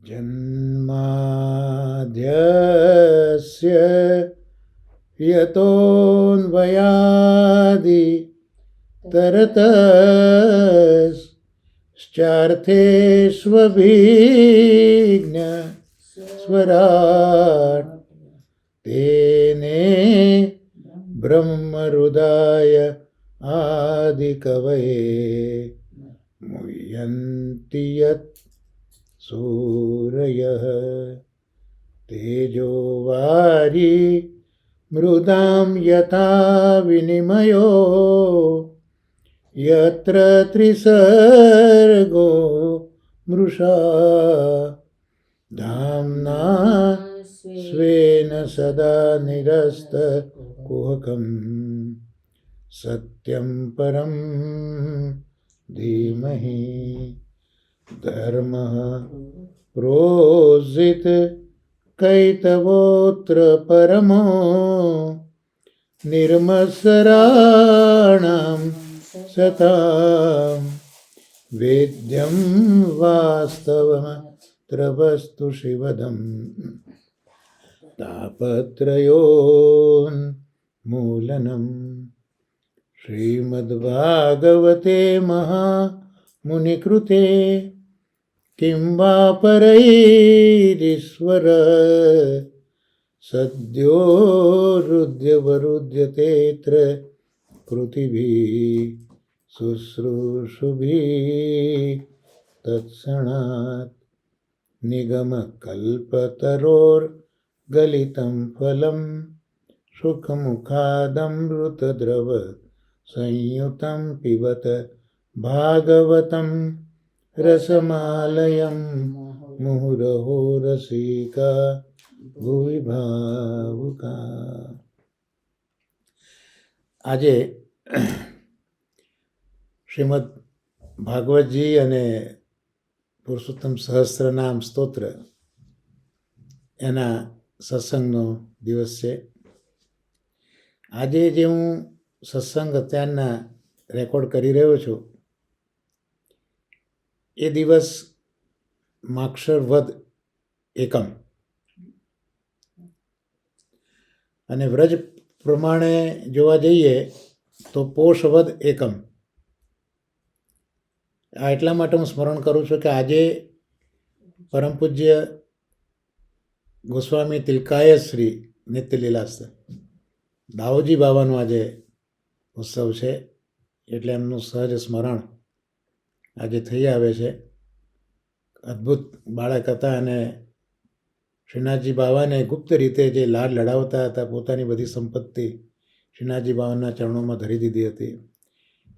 जन्माद्यस्य यतोऽन्वयादि तरतश्चार्थेष्वभिज्ञ स्वराट् तेने ब्रह्महृदाय आदिकवये मुह्यन्ति यत् सूरयः तेजो वारी मृदां यथा विनिमयो यत्र त्रिसर्गो मृषा धाम्ना स्वेन सदा निरस्तकुहकं सत्यं परं धीमहि धर्मः प्रोजित कैतवोऽत्र परमो निर्मत्सराणां सतां वेद्यं वास्तवमत्र वस्तु शिवदं तापत्रयोन्मूलनं श्रीमद्भागवते महामुनिकृते किं वा परैरीश्वर सद्यो हृद्यवरुध्यतेऽत्र कृतिभिः शुश्रूषुभिः तत्क्षणात् निगमकल्पतरोर्गलितं फलं सुखमुखादमृतद्रव संयुतं पिबत भागवतं रसमालयं मुहुरहो रसिका ભુવિ ભાવુકા. આજે શ્રીમદ ભાગવતજી અને પુરુષોત્તમ સહસ્ત્રનામ સ્તોત્ર એના સત્સંગનો દિવસ છે. આજે જે હું સત્સંગ અત્યારના રેકોર્ડ કરી રહ્યો છું એ દિવસ માક્ષર વદ એકમ અને વ્રજ પ્રમાણે જોવા જઈએ તો પોષ વદ એકમ. આ એટલા માટે હું સ્મરણ કરું છું કે આજે પરમ પૂજ્ય ગોસ્વામી તિલકાય શ્રી નિત્યલીલાસ્ત દાઉજી બાબાનો આજે ઉત્સવ છે એટલે એમનું સહજ સ્મરણ આજે થઈ આવે છે. અદ્ભુત બાળક હતા અને શ્રીનાથજી બાવાને ગુપ્ત રીતે જે લાડ લડાવતા હતા, પોતાની બધી સંપત્તિ શ્રીનાથજી બાવાના ચરણોમાં ધરી દીધી હતી.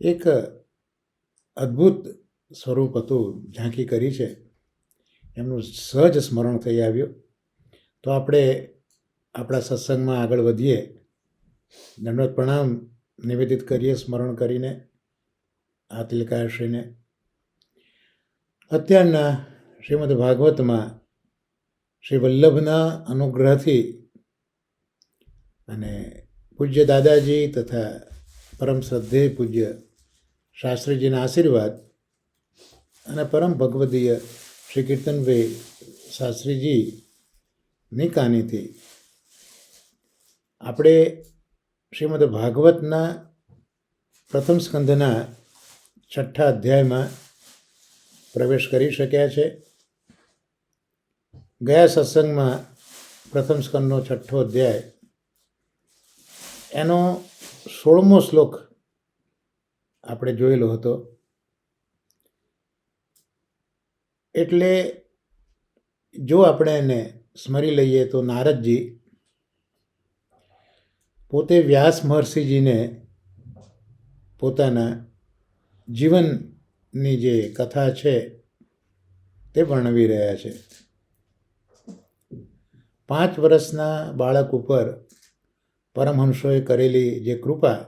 એક અદ્ભુત સ્વરૂપ હતું, ઝાંખી કરી છે, એમનું સહજ સ્મરણ થઈ આવ્યું. તો આપણે આપણા સત્સંગમાં આગળ વધીએ, દંડવત પ્રણામ નિવેદિત કરીએ સ્મરણ કરીને આ તિલકાશ્રીને. અત્યારના શ્રીમદ ભાગવતમાં શ્રી વલ્લભના અનુગ્રહથી અને પૂજ્ય દાદાજી તથા પરમ શ્રદ્ધેય પૂજ્ય શાસ્ત્રીજીના આશીર્વાદ અને પરમ ભગવદીય શ્રી કીર્તનભાઈ શાસ્ત્રીજીની કાનીથી આપણે શ્રીમદ ભાગવતના પ્રથમ સ્કંધના 6ઠ્ઠા અધ્યાયમાં પ્રવેશ કરી શક્યા છે. ગયા સત્સંગમાં પ્રથમ સ્કંદનો 6ઠ્ઠો અધ્યાય એનો 16મો શ્લોક આપણે જોયેલો હતો. એટલે જો આપણે એને સ્મરી લઈએ તો નારદજી પોતે વ્યાસ મહર્ષિજીને પોતાના જીવનની જે કથા છે તે વર્ણવી રહ્યા છે. 5 વર્ષના બાળક ઉપર પરમહંસોએ કરેલી જે કૃપા,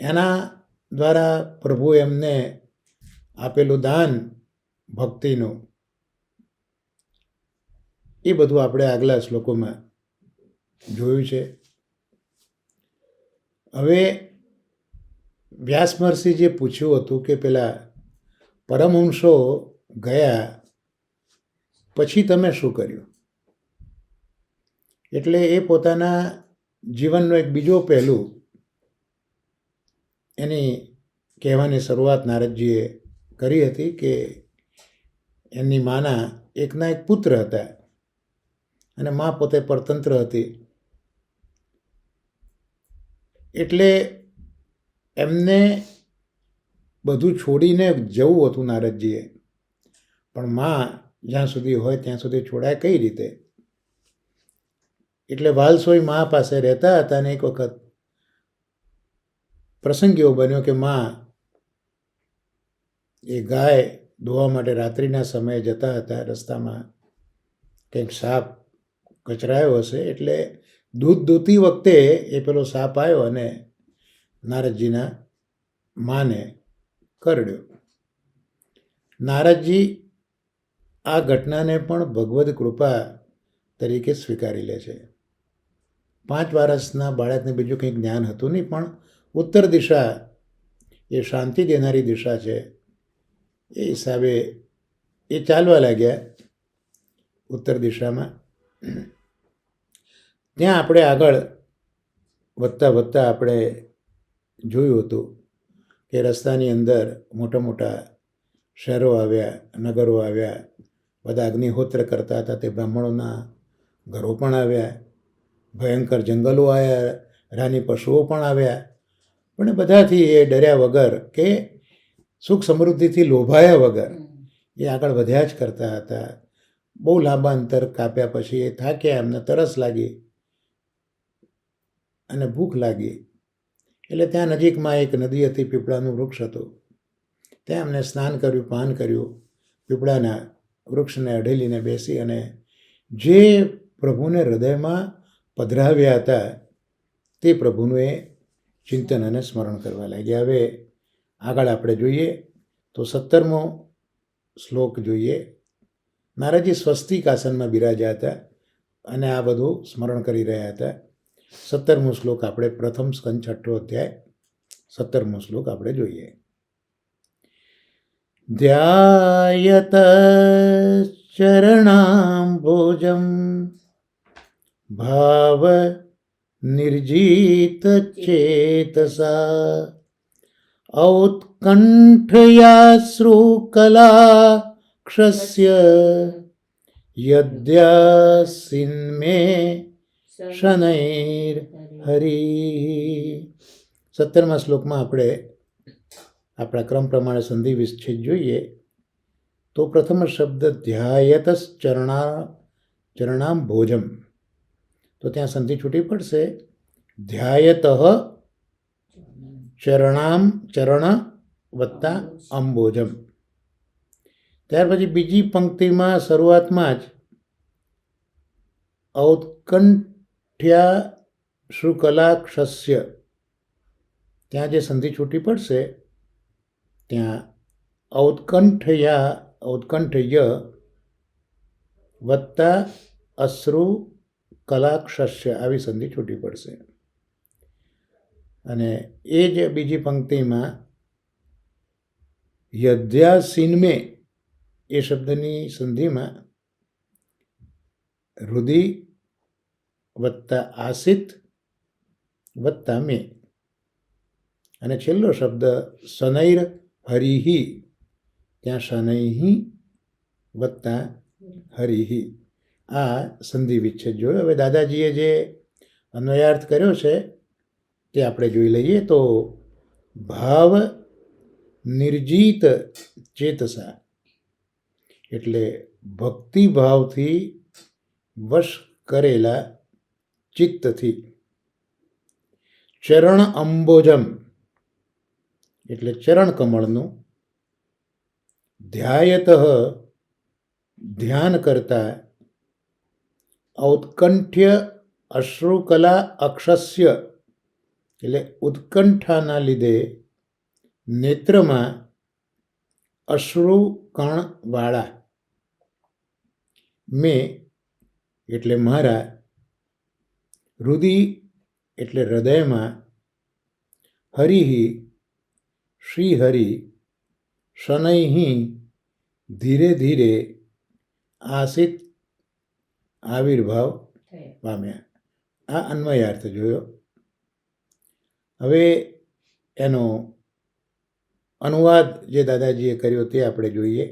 એના દ્વારા પ્રભુ એમને આપેલું દાન ભક્તિનું, એ બધું આપણે આગલા શ્લોકોમાં જોયું છે. હવે વ્યાસ મહર્ષિજીએ પૂછ્યું હતું કે પેલા પરમહંસો ગયા પછી તમે શું કર્યું. એટલે એ પોતાના જીવનનો એક બીજો પહેલું એની કહેવાની શરૂઆત નારદજીએ કરી હતી કે એમની માના એકના એક પુત્ર હતા અને મા પોતે પરતંત્ર હતી. એટલે એમને બધું છોડીને જવું હતું નારદજીએ, પણ મા જ્યાં સુધી હોય ત્યાં સુધી છોડાય કઈ રીતે. એટલે વાલસોઈ મા પાસે રહેતા હતા અને એક વખત પ્રસંગ એવો બન્યો કે મા એ ગાય ધોવા માટે રાત્રિના સમયે જતા હતા. રસ્તામાં કંઈક સાપ કચરાયો હશે, એટલે દૂધ દોતી વખતે એ પેલો સાપ આવ્યો અને નારદજીના માને કરડ્યો. નારદજી આ ઘટનાને પણ ભગવદ કૃપા તરીકે સ્વીકારી લે છે. 5 વર્ષના બાળકને બીજું કંઈ જ્ઞાન હતું નહીં, પણ ઉત્તર દિશા એ શાંતિ દેનારી દિશા છે એ હિસાબે એ ચાલવા લાગ્યા ઉત્તર દિશામાં. ત્યાં આપણે આગળ વધતા વધતા આપણે જોયું હતું કે રસ્તાની અંદર મોટા મોટા શહેરો આવ્યા, નગરો આવ્યા, બધા અગ્નિહોત્ર કરતા હતા તે બ્રાહ્મણોના ઘરો પણ આવ્યા, ભયંકર જંગલો આવ્યા, રાની પશુઓ પણ આવ્યા. પણ બધાથી એ ડર્યા વગર કે સુખ સમૃદ્ધિથી લોભાયા વગર એ આગળ વધ્યા જ કરતા હતા. બહુ લાંબા અંતર કાપ્યા પછી એ થાક્યા, એમને તરસ લાગી અને ભૂખ લાગી. એટલે ત્યાં નજીકમાં એક નદી હતી, પીપળાનું વૃક્ષ હતું. ત્યાં એમને સ્નાન કર્યું, પાન કર્યું, પીપળાના વૃક્ષને અઢેલીને બેસી અને જે પ્રભુને હૃદયમાં પધરાવ્યા હતા તે પ્રભુનું એ ચિંતન અને સ્મરણ કરવા લાગ્યા. હવે આગળ આપણે જોઈએ તો 17મો શ્લોક જોઈએ. નારદજી સ્વસ્તિક આસનમાં બિરાજ્યા હતા અને આ બધું સ્મરણ કરી રહ્યા હતા. 17મો શ્લોક આપણે પ્રથમ સ્કંદ 6ઠ્ઠો અધ્યાય 17મો શ્લોક આપણે જોઈએ. ધ્યાયત ચરણાંબોજમ ભાવ નિર્જીત ચેતસા ઔત્કંઠયાશ્રુકલાક્ષસ્ય યદ્યાસિન્મે શનૈર હરિ. 17મા શ્લોકમાં આપણે આપણા ક્રમ પ્રમાણે સંધિ વિચ્છેદ જોઈએ તો પ્રથમ શબ્દ ધ્યાયતસ ચરણામ ભોજમ, તો ત્યાં સંધિ છૂટી પડશે ધ્યાયત ચરણ વત્તા અંબોજમ. ત્યાર પછી બીજી પંક્તિમાં શરૂઆતમાં જ ઔત્કંઠ્યા શુકલાક્ષસ્ય, ત્યાં જે સંધિ છૂટી પડશે ત્યાં ઔત્કંઠ્ય વત્તા અશ્રુ કલાક્ષસ્ય આવી સંધિ છૂટી પડશે. અને એ જ બીજી પંક્તિમાં યદ્યાસિન્મે એ શબ્દની સંધિમાં રુધિ વત્તા આસિત વત્તા મે, અને છેલ્લો શબ્દ શનૈર હરિહિ, ત્યાં શનૈહિ વત્તા હરિહિ. આ સંધિ વિચ્છેદ જોયો. હવે દાદાજીએ જે અન્વયાર્થ કર્યો છે તે આપણે જોઈ લઈએ. તો ભાવ નિર્જીત ચેતસા એટલે ભક્તિભાવથી વશ કરેલા ચિત્તથી. ચરણ અંબોજમ એટલે ચરણ કમળનું. ધ્યાયત ધ્યાન કરતા. ઔત્કંઠ્ય અશ્રુકલા અક્ષસ્ય એટલે ઉત્કંઠાના લીધે નેત્રમાં અશ્રુ કણવાળા. મેં એટલે મારા. રુધિ એટલે હૃદયમાં. હરિહિ શ્રી હરિ. શનૈહિ ધીરે ધીરે. આસિત આવિર્ભાવ પામ્યા. આ અન્વયાર્થ જોયો. હવે એનો અનુવાદ જે દાદાજીએ કર્યો તે આપણે જોઈએ.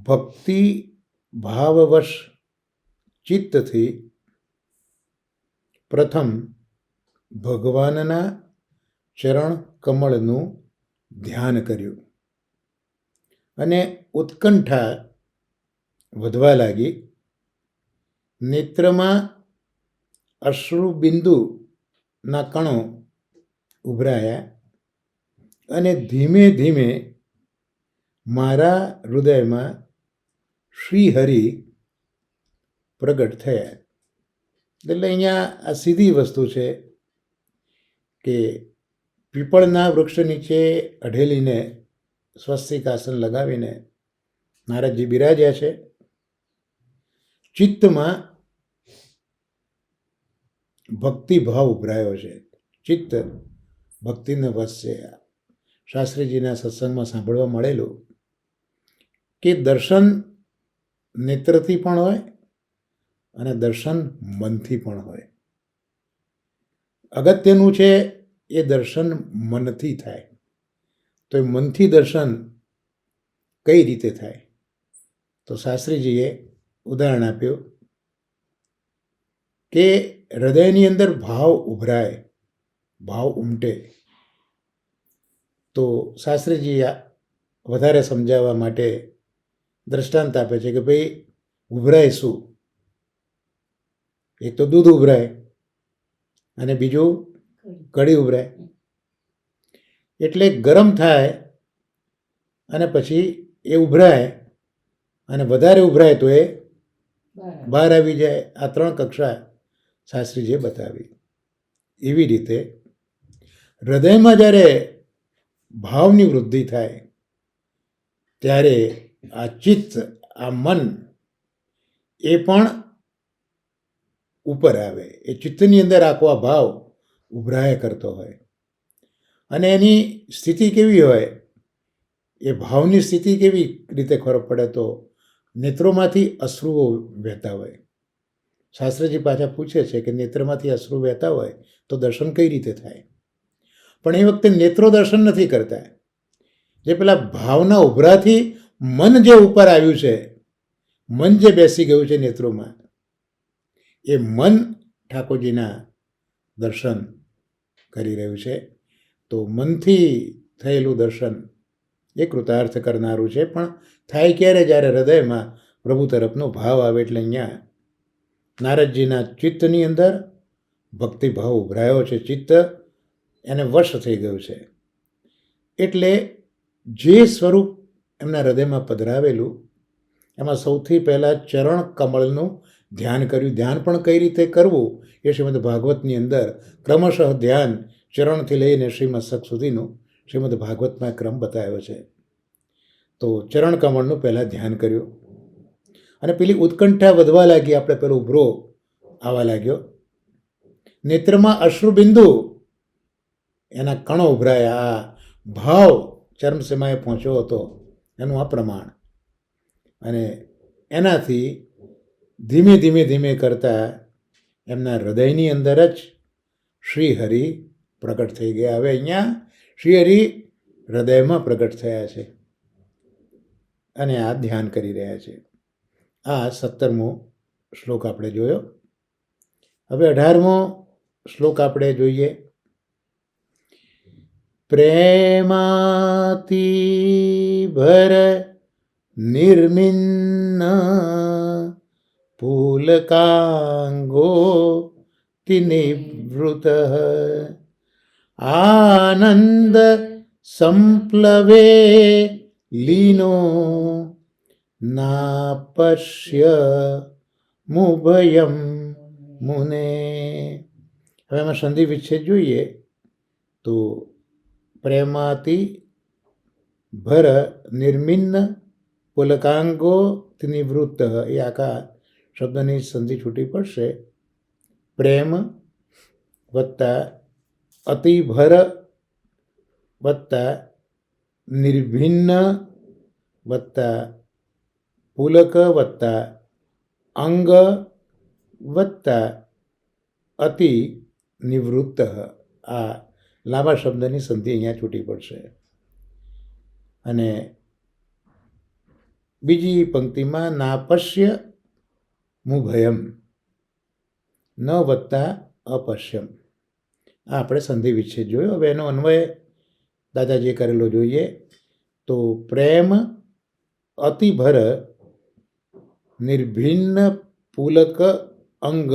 ભક્તિ ભાવવશ ચિત્તથી પ્રથમ ભગવાનના ચરણ કમળનું ધ્યાન કર્યું અને ઉત્કંઠા વધવા લાગી. નેત્રમાં અશ્રુબિંદુના કણો ઉભરાયા અને ધીમે ધીમે મારા હૃદયમાં શ્રીહરિ પ્રગટ થયા. એટલે અહીંયા આ સીધી વસ્તુ છે કે પીપળના વૃક્ષ નીચે અઢેલીને સ્વસ્તિક આસન લગાવીને નારદજી બિરાજ્યા છે. ચિત્તમાં ભક્તિભાવ ઉભરાયો છે. ચિત્ત ભક્તિને વશ છે. શાસ્ત્રીજીના સત્સંગમાં સાંભળવા મળેલું કે દર્શન નેત્રથી પણ હોય અને દર્શન મનથી પણ હોય. અગત્યનું છે એ દર્શન મનથી થાય. તો એ મનથી દર્શન કઈ રીતે થાય? તો શાસ્ત્રીજીએ ઉદાહરણ આપ્યું કે હૃદયની અંદર ભાવ ઉભરાય, ભાવ ઉમટે. તો શાસ્ત્રીજી વધારે સમજાવવા માટે દ્રષ્ટાંત આપે છે કે ભાઈ ઉભરાય શું? એક તો દૂધ ઉભરાય અને બીજું કઢી ઉભરાય. એટલે ગરમ થાય અને પછી એ ઉભરાય અને વધારે ઉભરાય તો એ બહાર આવી જાય. આ ત્રણ કક્ષા શાસ્ત્રીજીએ બતાવી. એવી રીતે હૃદયમાં જ્યારે ભાવની વૃદ્ધિ થાય ત્યારે આ ચિત્ત, આ મન એ પણ ઉપર આવે. એ ચિત્તની અંદર આખો આ ભાવ ઉભરાયા કરતો હોય. અને એની સ્થિતિ કેવી હોય? એ ભાવની સ્થિતિ કેવી રીતે ખબર પડે? તો નેત્રોમાંથી અશ્રુઓ વહેતા હોય. શાસ્ત્રજી પાછા પૂછે છે કે નેત્રમાંથી અશ્રુ વહેતા હોય તો દર્શન કઈ રીતે થાય? પણ એ વખતે નેત્રો દર્શન નથી કરતા. જે પેલા ભાવના ઉભરાથી મન જે ઉપર આવ્યું છે, મન જે બેસી ગયું છે નેત્રોમાં, એ મન ઠાકોરજીના દર્શન કરી રહ્યું છે. તો મનથી થયેલું દર્શન એ કૃતાર્થ કરનારું છે. પણ થાય ક્યારે? જ્યારે હૃદયમાં પ્રભુ તરફનો ભાવ આવે. એટલે અહીંયા નારદજીના ચિત્તની અંદર ભક્તિભાવ ઉભરાયો છે. ચિત્ત એને વશ થઈ ગયું છે. એટલે જે સ્વરૂપ એમના હૃદયમાં પધરાવેલું એમાં સૌથી પહેલાં ચરણ કમળનું ધ્યાન કર્યું. ધ્યાન પણ કઈ રીતે કરવું એ શ્રીમદ ભાગવતની અંદર ક્રમશઃ ધ્યાન ચરણથી લઈને શ્રીમસ્તક સુધીનું શ્રીમદ ભાગવતમાં ક્રમ બતાવ્યો છે. તો ચરણ કમળનું પહેલાં ધ્યાન કર્યું અને પેલી ઉત્કંઠા વધવા લાગી. આપણે પેલો ઉભરો આવવા લાગ્યો. નેત્રમાં અશ્રુબિંદુ એના કણો ઉભરાયા. આ ભાવ ચરમસીમાએ પહોંચ્યો હતો એનું આ પ્રમાણ. અને એનાથી ધીમે ધીમે ધીમે કરતાં એમના હૃદયની અંદર જ શ્રીહરિ પ્રગટ થઈ ગયા. હવે અહીંયા શ્રીહરિ હૃદયમાં પ્રગટ થયા છે અને આ ધ્યાન કરી રહ્યા છે. આ 17મો શ્લોક આપણે જોયો. હવે 18મો શ્લોક આપણે જોઈએ. પ્રેમાતિભર નિર્મિન્ન પુલકાંગો નિવૃત આનંદ સંપ્લવે લીનો નાપશ્ય મુભયમ મુને. હવે એમાં સંધિ વિચ્છેદ જોઈએ તો પ્રેમાતિ ભર નિર્મિન્ન પુલકાંગો નિવૃત્ત એ આખા શબ્દની સંધિ છૂટી પડશે. પ્રેમ વત્તા અતિભર વત્તા નિર્ભિન્ન વત્તા પુલક વત્તા અંગ વત્તા અતિ નિવૃત્ત. આ લાંબા શબ્દની સંધિ અહીંયા છૂટી પડશે. અને બીજી પંક્તિમાં નાપશ્ય મુભયમ, ન વત્તા અપશ્યમ. આ આપણે સંધિ વિચ્છેદ જોયો. હવે એનો અન્વય દાદાજીએ કરેલો જોઈએ. તો પ્રેમ અતિભર નિર્ભિન્ન પુલક અંગ,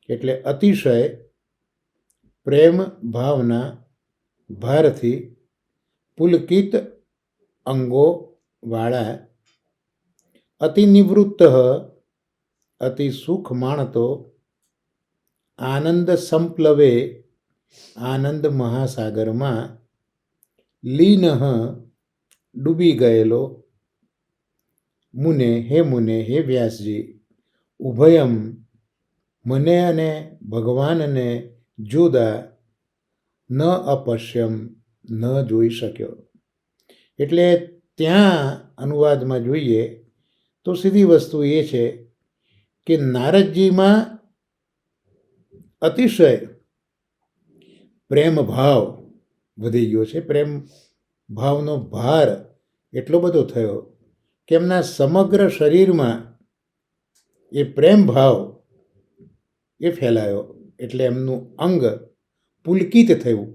એટલે અતિશય પ્રેમ ભાવના ભારથી પુલકિત અંગો વાળા, અતિ નિવૃત્ત અતિ સુખ માણતો, આનંદ સંપ્લવે આનંદ મહાસાગરમાં લીન ડૂબી ગયેલો, મુને હે વ્યાસજી, ઉભયમ મને અને ભગવાનને જુદા ન અપશ્યમ ન જોઈ શક્યો. એટલે ત્યાં અનુવાદમાં જોઈએ તો સીધી વસ્તુ એ છે કે નારદજીમાં અતિશય પ્રેમ ભાવ વધી ગયો છે. પ્રેમ ભાવનો ભાર એટલો બધો થયો કે એમના સમગ્ર શરીરમાં એ પ્રેમ ભાવ એ ફેલાયો. એટલે એમનું અંગ પુલકિત થયું.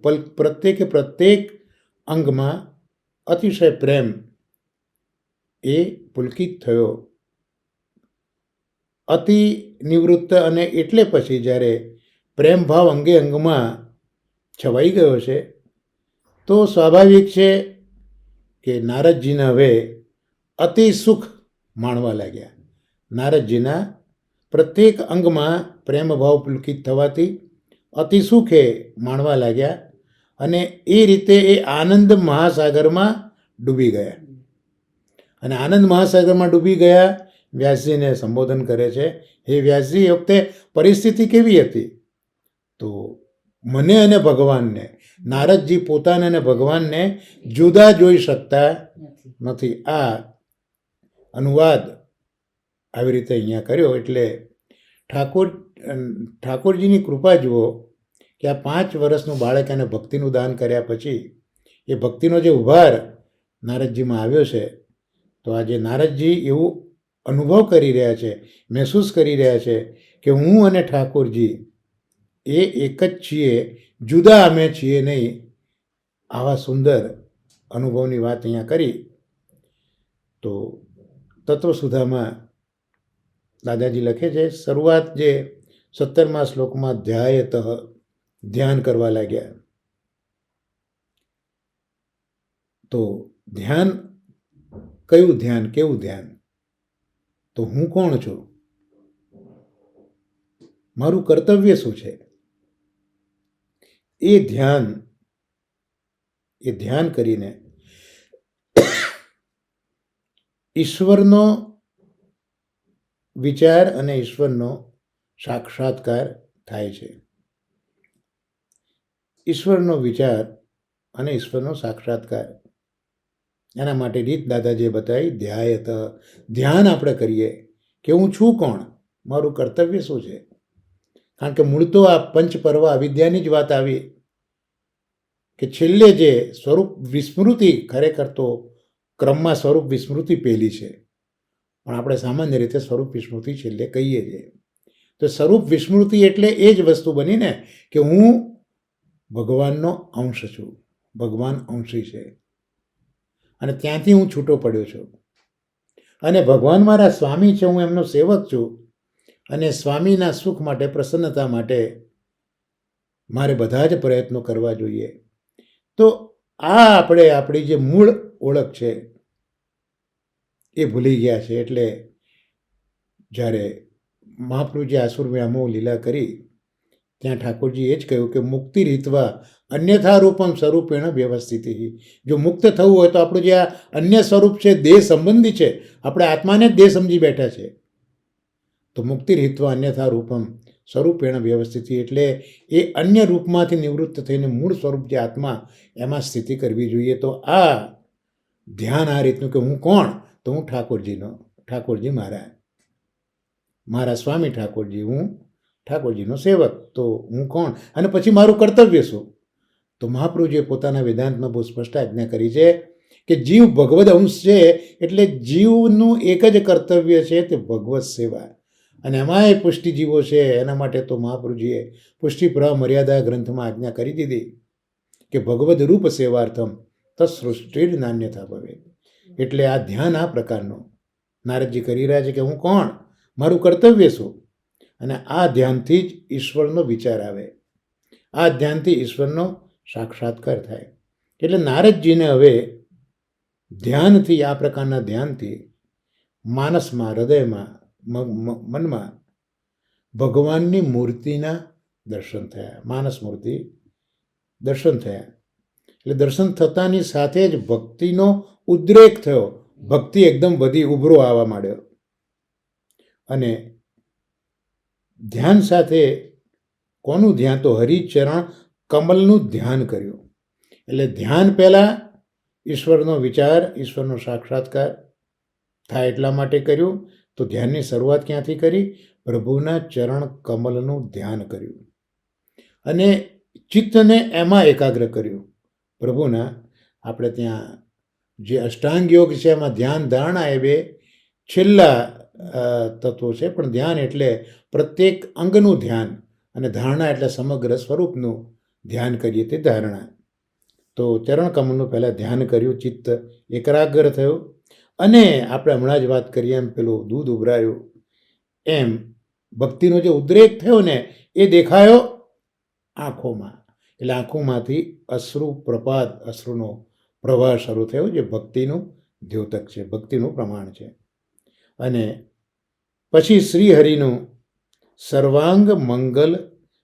પ્રત્યેક અંગમાં અતિશય પ્રેમ એ પુલકિત થયો. અતિ નિવૃત્ત, અને એટલે પછી જ્યારે પ્રેમ ભાવ અંગે અંગમાં છવાઈ ગયો છે તો સ્વાભાવિક છે કે નારદજીને હવે અતિ સુખ માણવા લાગ્યા. નારદજીના પ્રત્યેક અંગમાં પ્રેમ ભાવ પુલકિત થવાથી અતિ સુખે માણવા લાગ્યા, અને એ રીતે એ આનંદ મહાસાગરમાં ડૂબી ગયા. અને આનંદ મહાસાગરમાં ડૂબી ગયા વ્યાસજીને સંબોધન કરે છે. હે વ્યાસજી, એ વખતે પરિસ્થિતિ કેવી હતી? તો મને અને ભગવાનને, નારદજી પોતાને અને ભગવાનને જુદા જોઈ શકતા નથી. આ અનુવાદ આવી રીતે અહીંયા કર્યો. એટલે ઠાકોરજીની કૃપા જુઓ કે આ 5 વર્ષનું બાળક એને ભક્તિનું દાન કર્યા પછી એ ભક્તિનો જે ઉભાર નારદજીમાં આવ્યો છે, તો આજે નારદજી એવું અનુભવ કરી રહ્યા છે, મહેસૂસ કરી રહ્યા છે કે હું અને ઠાકોરજી એ એક જ છીએ, જુદા અમે છીએ નહીં. આવા સુંદર અનુભવની વાત અહીંયા કરી. તો તત્વસુધામાં દાદાજી લખે છે, શરૂઆત જે 17મા શ્લોકમાં ધ્યાયત, ધ્યાન કરવા લાગ્યા. તો ધ્યાન, કયું ધ્યાન, કેવું ધ્યાન? તો હું કોણ છું? મારું કર્તવ્ય શું છે? એ ધ્યાન કરીને ઈશ્વરનો વિચાર અને ઈશ્વરનો સાક્ષાત્કાર થાય છે. ઈશ્વરનો વિચાર અને ઈશ્વરનો સાક્ષાત્કાર, એના માટે રીત દાદાજીએ બતાવી. ધ્યાયત, ધ્યાન આપણે કરીએ કે હું છું કોણ, મારું કર્તવ્ય શું છે. કારણ કે મૂળ તો આ પંચપર્વ અવિદ્યાની જ વાત આવી કે છેલ્લે જે સ્વરૂપ વિસ્મૃતિ, ખરેખર તો ક્રમમાં સ્વરૂપ વિસ્મૃતિ પહેલી છે, પણ આપણે સામાન્ય રીતે સ્વરૂપ વિસ્મૃતિ છેલ્લે કહીએ છીએ. તો સ્વરૂપ વિસ્મૃતિ એટલે એ જ વસ્તુ બની ને કે હું ભગવાનનો અંશ છું, ભગવાન અંશી છે, અને ત્યાંથી હું છૂટો પડ્યો છું. અને ભગવાન મારા સ્વામી છે, હું એમનો સેવક છું, અને સ્વામીના સુખ માટે, પ્રસન્નતા માટે મારે બધા જ પ્રયત્નો કરવા જોઈએ. તો આ આપણી જે મૂળ ઓળખ છે એ ભૂલી ગયા છે. એટલે જ્યારે મહાપ્રભુજી આસુર વ્યામો લીલા કરી ત્યાં ઠાકોરજી એ જ કહ્યું કે મુક્તિ રીતવા અન્યથા રૂપમ સ્વરૂપેણ વ્યવસ્થિત. જો મુક્ત થવું હોય તો આપણું જે આ અન્ય સ્વરૂપ છે, દેહ સંબંધી છે, આપણે આત્માને જ દેહ સમજી બેઠા છે, તો મુક્તિ રીતવા અન્યથા રૂપમ સ્વરૂપેણ વ્યવસ્થિત, એટલે એ અન્ય રૂપમાંથી નિવૃત્ત થઈને મૂળ સ્વરૂપ જે આત્મા, એમાં સ્થિતિ કરવી જોઈએ. તો આ ધ્યાન આ રીતનું કે હું કોણ, તો હું ઠાકોરજી મારા સ્વામી ઠાકોરજી, હું ઠાકોરજીનો સેવક, તો હું કોણ, અને પછી મારું કર્તવ્ય શું. તો મહાપ્રભુજીએ પોતાના વેદાંતમાં બહુ સ્પષ્ટ આજ્ઞા કરી છે કે જીવ ભગવદ અંશ છે, એટલે જીવનું એક જ કર્તવ્ય છે તે ભગવત સેવા. અને એમાંય પુષ્ટિજીવો છે, એના માટે તો મહાપ્રભુજીએ પુષ્ટિ મર્યાદા ગ્રંથમાં આજ્ઞા કરી દીધી કે ભગવદ રૂપ સેવાર્થમ તત્સૃષ્ટિર નાન્યથા ભવે. એટલે આ ધ્યાન આ પ્રકારનું નારદજી કરી રહ્યા છે કે હું કોણ, મારું કર્તવ્ય શું, અને આ ધ્યાનથી જ ઈશ્વરનો વિચાર આવે, આ ધ્યાનથી ઈશ્વરનો સાક્ષાત્કાર થાય. એટલે નારદજીને હવે ધ્યાનથી, આ પ્રકારના ધ્યાનથી માનસમાં, હૃદયમાં, મનમાં ભગવાનની મૂર્તિના દર્શન થયા, માનસ મૂર્તિ દર્શન થયા. એટલે દર્શન થતાની સાથે જ ભક્તિનો ઉદ્રેક થયો, ભક્તિ એકદમ બધી ઉભરો આવવા માંડ્યો. અને ધ્યાન સાથે કોનું ધ્યાન, તો હરિચરણ કમલનું ધ્યાન કર્યું. એટલે ધ્યાન પહેલાં ઈશ્વરનો વિચાર, ઈશ્વરનો સાક્ષાત્કાર થાય એટલા માટે કર્યું. તો ધ્યાનની શરૂઆત ક્યાંથી કરી, પ્રભુના ચરણ કમલનું ધ્યાન કર્યું અને ચિત્તને એમાં એકાગ્ર કર્યું. પ્રભુના, આપણે ત્યાં જે અષ્ટાંગ યોગ છે એમાં ધ્યાન ધારણા એ બે છેલ્લા તત્વો છે, પણ ધ્યાન એટલે પ્રત્યેક અંગનું ધ્યાન, અને ધારણા એટલે સમગ્ર સ્વરૂપનું ધ્યાન કરીએ તે ધારણા. તો ચરણ કમલનું પહેલાં ધ્યાન કર્યું, ચિત્ત એકાગ્ર થયું, અને આપણે હમણાં જ વાત કરીએ એમ પેલું દૂધ ઉભરાયું એમ ભક્તિનો જે ઉદ્રેક થયો ને એ દેખાયો આંખોમાં. એટલે આંખોમાંથી અશ્રુનો પ્રવાહ શરૂ થયો, જે ભક્તિનું દ્યોતક છે, ભક્તિનું પ્રમાણ છે. અને પછી શ્રીહરિનું સર્વાંગ મંગલ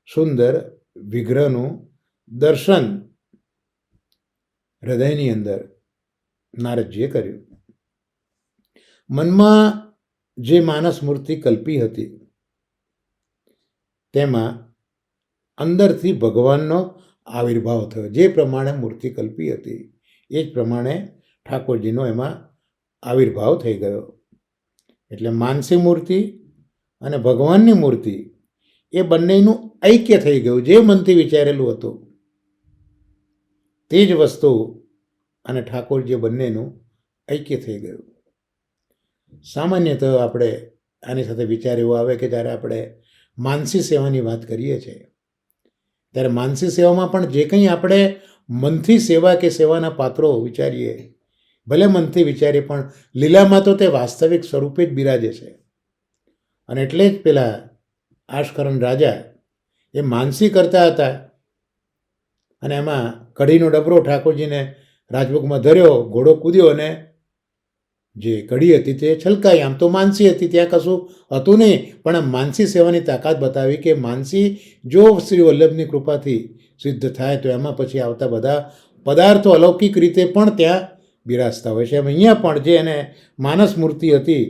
સુંદર વિગ્રહનું દર્શન હૃદયની અંદર નારદજીએ કર્યું. મનમાં જે માનસ મૂર્તિ કલ્પી હતી તેમાં અંદરથી ભગવાનનો આવિર્ભાવ થયો. જે પ્રમાણે મૂર્તિ કલ્પી હતી એ જ પ્રમાણે ઠાકોરજીનો એમાં આવિર્ભાવ થઈ ગયો. એટલે માનસી મૂર્તિ અને ભગવાનની મૂર્તિ એ બંનેનું ઐક્ય થઈ ગયું. જે મનથી વિચારેલું હતું તે જ વસ્તુ અને ઠાકોરજી બંનેનું ઐક્ય થઈ ગયું. સામાન્યતઃ આપણે આની સાથે વિચાર એવો આવે કે જ્યારે આપણે માનસી સેવાની વાત કરીએ છીએ ત્યારે માનસી સેવામાં પણ જે કંઈ આપણે મનથી સેવા કે સેવાના પાત્રો વિચારીએ, ભલે મનથી વિચારીએ પણ લીલામાં તો તે વાસ્તવિક સ્વરૂપે જ બિરાજે છે. અને એટલે જ પેલા આશકરણ રાજા એ માનસી કરતા હતા, અને એમાં કઢીનો ડબરો ઠાકોરજીને રાજભોગમાં ધર્યો, ઘોડો કૂદ્યો અને જે કઢી હતી તે છલકાઈ. આમ તો માનસી હતી, ત્યાં કશું હતું નહીં, પણ આ માનસી સેવાની તાકાત બતાવી કે માનસી જો શ્રી વલ્લભની કૃપાથી સિદ્ધ થાય તો એમાં પછી આવતા બધા પદાર્થો અલૌકિક રીતે પણ ત્યાં બિરાજતા હોય છે. એમ અહીંયા પણ જે એને માનસ મૂર્તિ હતી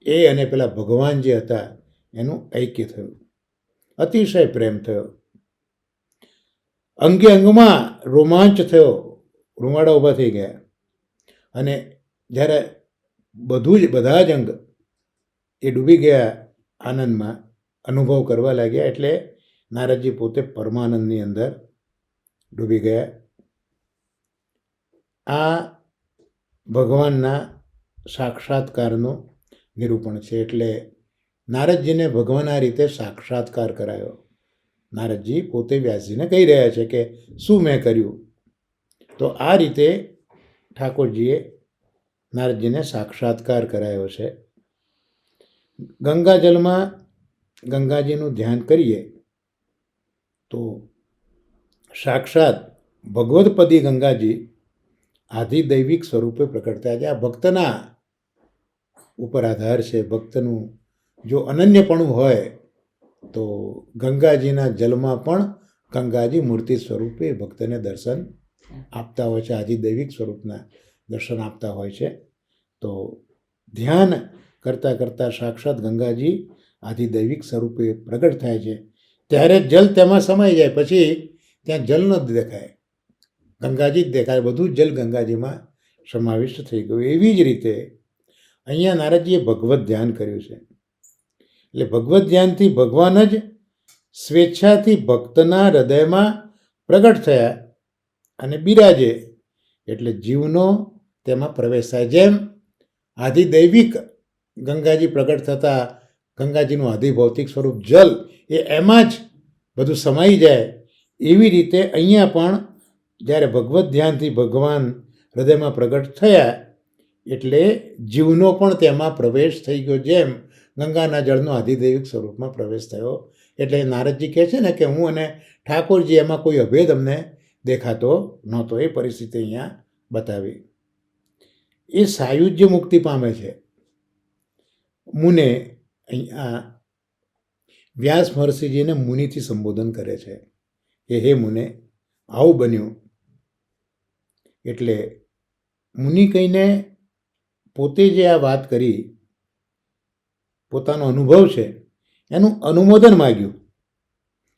એ અને પેલા ભગવાન જે હતા એનું ઐક્ય થયું, અતિશય પ્રેમ થયો, અંગે અંગમાં રોમાંચ થયો, રૂંવાડા ઊભા થઈ ગયા. અને જ્યારે બધા જ અંગ એ ડૂબી ગયા આનંદમાં, અનુભવ કરવા લાગ્યા, એટલે નારદજી પોતે પરમાનંદની અંદર ડૂબી ગયા. આ ભગવાનના સાક્ષાત્કારનું નિરૂપણ છે. એટલે નારદજીને ભગવાન આ રીતે સાક્ષાત્કાર કરાયો. નારદજી પોતે વ્યાસજીને કહી રહ્યા છે કે શું મેં કર્યું. તો આ રીતે ઠાકોરજીએ નારદજીને સાક્ષાત્કાર કરાયો છે. ગંગાજલમાં ગંગાજીનું ધ્યાન કરીએ તો સાક્ષાત ભગવદપદી ગંગાજી આધિદૈવિક સ્વરૂપે પ્રકટ થયા છે. આ ભક્તના ઉપર આધાર છે. ભક્તનું જો અનન્યપણું હોય તો ગંગાજીના જલમાં પણ ગંગાજી મૂર્તિ સ્વરૂપે ભક્તને દર્શન આપતા હોય છે, આધિદૈવિક સ્વરૂપના દર્શન આપતા હોય છે. તો ધ્યાન કરતાં કરતાં સાક્ષાત ગંગાજી આધિદૈવિક સ્વરૂપે પ્રગટ થાય છે. ત્યારે જલ તેમાં સમાઈ જાય, પછી ત્યાં જલ ન દેખાય, ગંગાજી જ દેખાય. બધું જ જલ ગંગાજીમાં સમાવિષ્ટ થઈ ગયું. એવી જ રીતે અહીંયા નારદજીએ ભગવત ધ્યાન કર્યું છે. એટલે ભગવત ધ્યાનથી ભગવાન જ સ્વેચ્છાથી ભક્તના હૃદયમાં પ્રગટ થયા અને બિરાજે એટલે જીવનો તેમાં પ્રવેશ થાય. જેમ આધિદૈવિક ગંગાજી પ્રગટ થતાં ગંગાજીનું આધિભૌતિક સ્વરૂપ જલ એ એમાં જ બધું સમાઈ જાય, એવી રીતે અહીંયા પણ જ્યારે ભગવત ધ્યાનથી ભગવાન હૃદયમાં પ્રગટ થયા એટલે જીવનો પણ તેમાં પ્રવેશ થઈ ગયો, જેમ ગંગાના જળનો આધિદૈવિક સ્વરૂપમાં પ્રવેશ થયો. એટલે નારદજી કહે છે ને કે હું અને ઠાકોરજી એમાં કોઈ અભેદ અમને દેખાતો નહોતો. એ પરિસ્થિતિ અહીંયા બતાવી. એ સાયુજ્ય મુક્તિ પામે છે. મુને અહીંયા વ્યાસ મહર્ષિજીને મુનિથી સંબોધન કરે છે કે હે મુને, આવું બન્યું. એટલે મુનિ કહીને પોતે જે આ વાત કરી, પોતાનો અનુભવ છે એનું અનુમોદન માગ્યું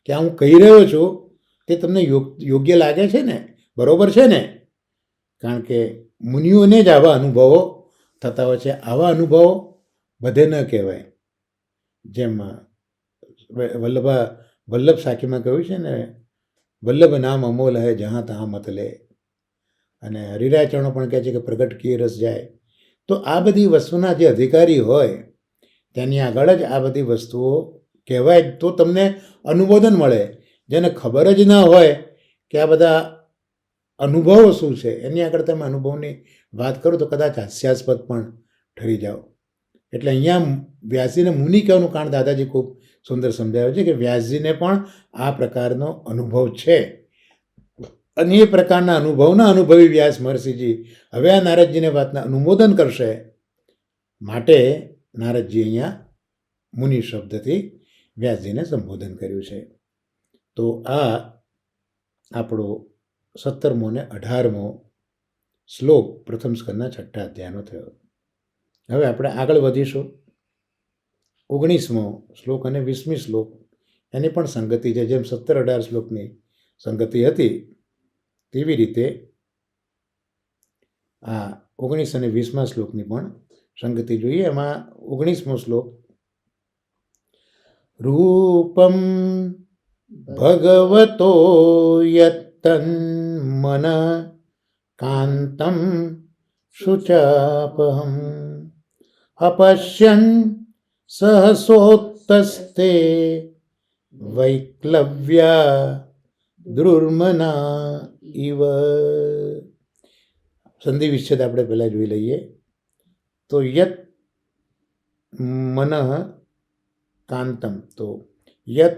કે આ હું કહી રહ્યો છું તે તમને યોગ્ય લાગે છે ને, બરોબર છે ને? કારણ કે મુનિઓને જ આવા અનુભવો થતા હોય છે. આવા અનુભવો બધે ન કહેવાય. જેમ વલ્લભ સાખીમાં કહ્યું છે ને, વલ્લભ નામ અમોલ હૈ જહાં તહાં મત લે. અને હરિરાયચરણો પણ કહે છે કે પ્રગટ કિયે રસ જાય. તો આ બધી વસ્તુના જે અધિકારી હોય તેની આગળ જ આ બધી વસ્તુઓ કહેવાય તો તમને અનુમોદન મળે. જેને ખબર જ ના હોય કે આ બધા અનુભવો શું છે, એની આગળ તમે અનુભવની વાત કરો તો કદાચ હાસ્યાસ્પદ પણ ઠરી જાઓ. એટલે અહીંયા વ્યાસજીને મુનિ કહેવાનું કારણ દાદાજી ખૂબ સુંદર સમજાવે છે કે વ્યાસજીને પણ આ પ્રકારનો અનુભવ છે. અને એ પ્રકારના અનુભવના અનુભવી વ્યાસ મહર્ષિજી હવે આ નારદજીને વાતના અનુમોદન કરશે. માટે નારદજી અહીંયા મુનિ શબ્દથી વ્યાસજીને સંબોધન કર્યું છે. તો આ આપણો 17મો ને 18મો શ્લોક પ્રથમ સ્કંદના 6ઠ્ઠા અધ્યાયનો થયો. હવે આપણે આગળ વધીશું. 19મો શ્લોક અને 20મી શ્લોક એની પણ સંગતિ છે. જેમ 17-18 શ્લોકની સંગતિ હતી તેવી રીતે આ 19 અને 20મા શ્લોકની પણ સંગતિ જોઈએ. એમાં 19મો શ્લોક રૂપમ ભગવતો યત્તન મન કાંતમ શુચાપહમ અપશ્યન સહસોત્તસ્તે વૈક્લવ્યા દુર્મના ઇવ. સંધિ વિચ્છેદ આપણે પહેલાં જોઈ લઈએ. તો યત મન કાંતમ, તો યત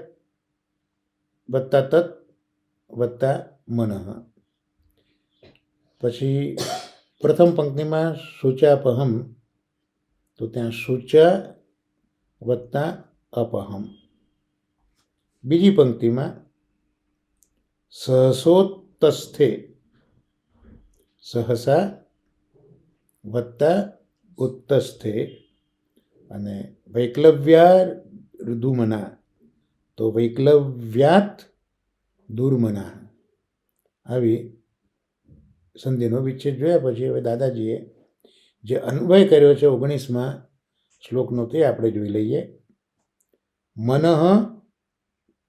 વત્તા તત વત્તા મન. પછી પ્રથમ પંક્તિમાં શુચાપહમ, તો ત્યાં શુચ વત્તા અપહમ. બીજી પંક્તિમાં સહસોત્તસ્થે, સહસા વત્તા ઉત્તસ્થે. અને વૈક્લવ્યા દુર્મના, તો વૈક્લવ્યાત દુર્મના. આવી સંધિનો વિચ્છેદ જોયા પછી હવે દાદાજીએ જે અન્વય કર્યો છે 19મા શ્લોકનો તે આપણે જોઈ લઈએ. મનઃ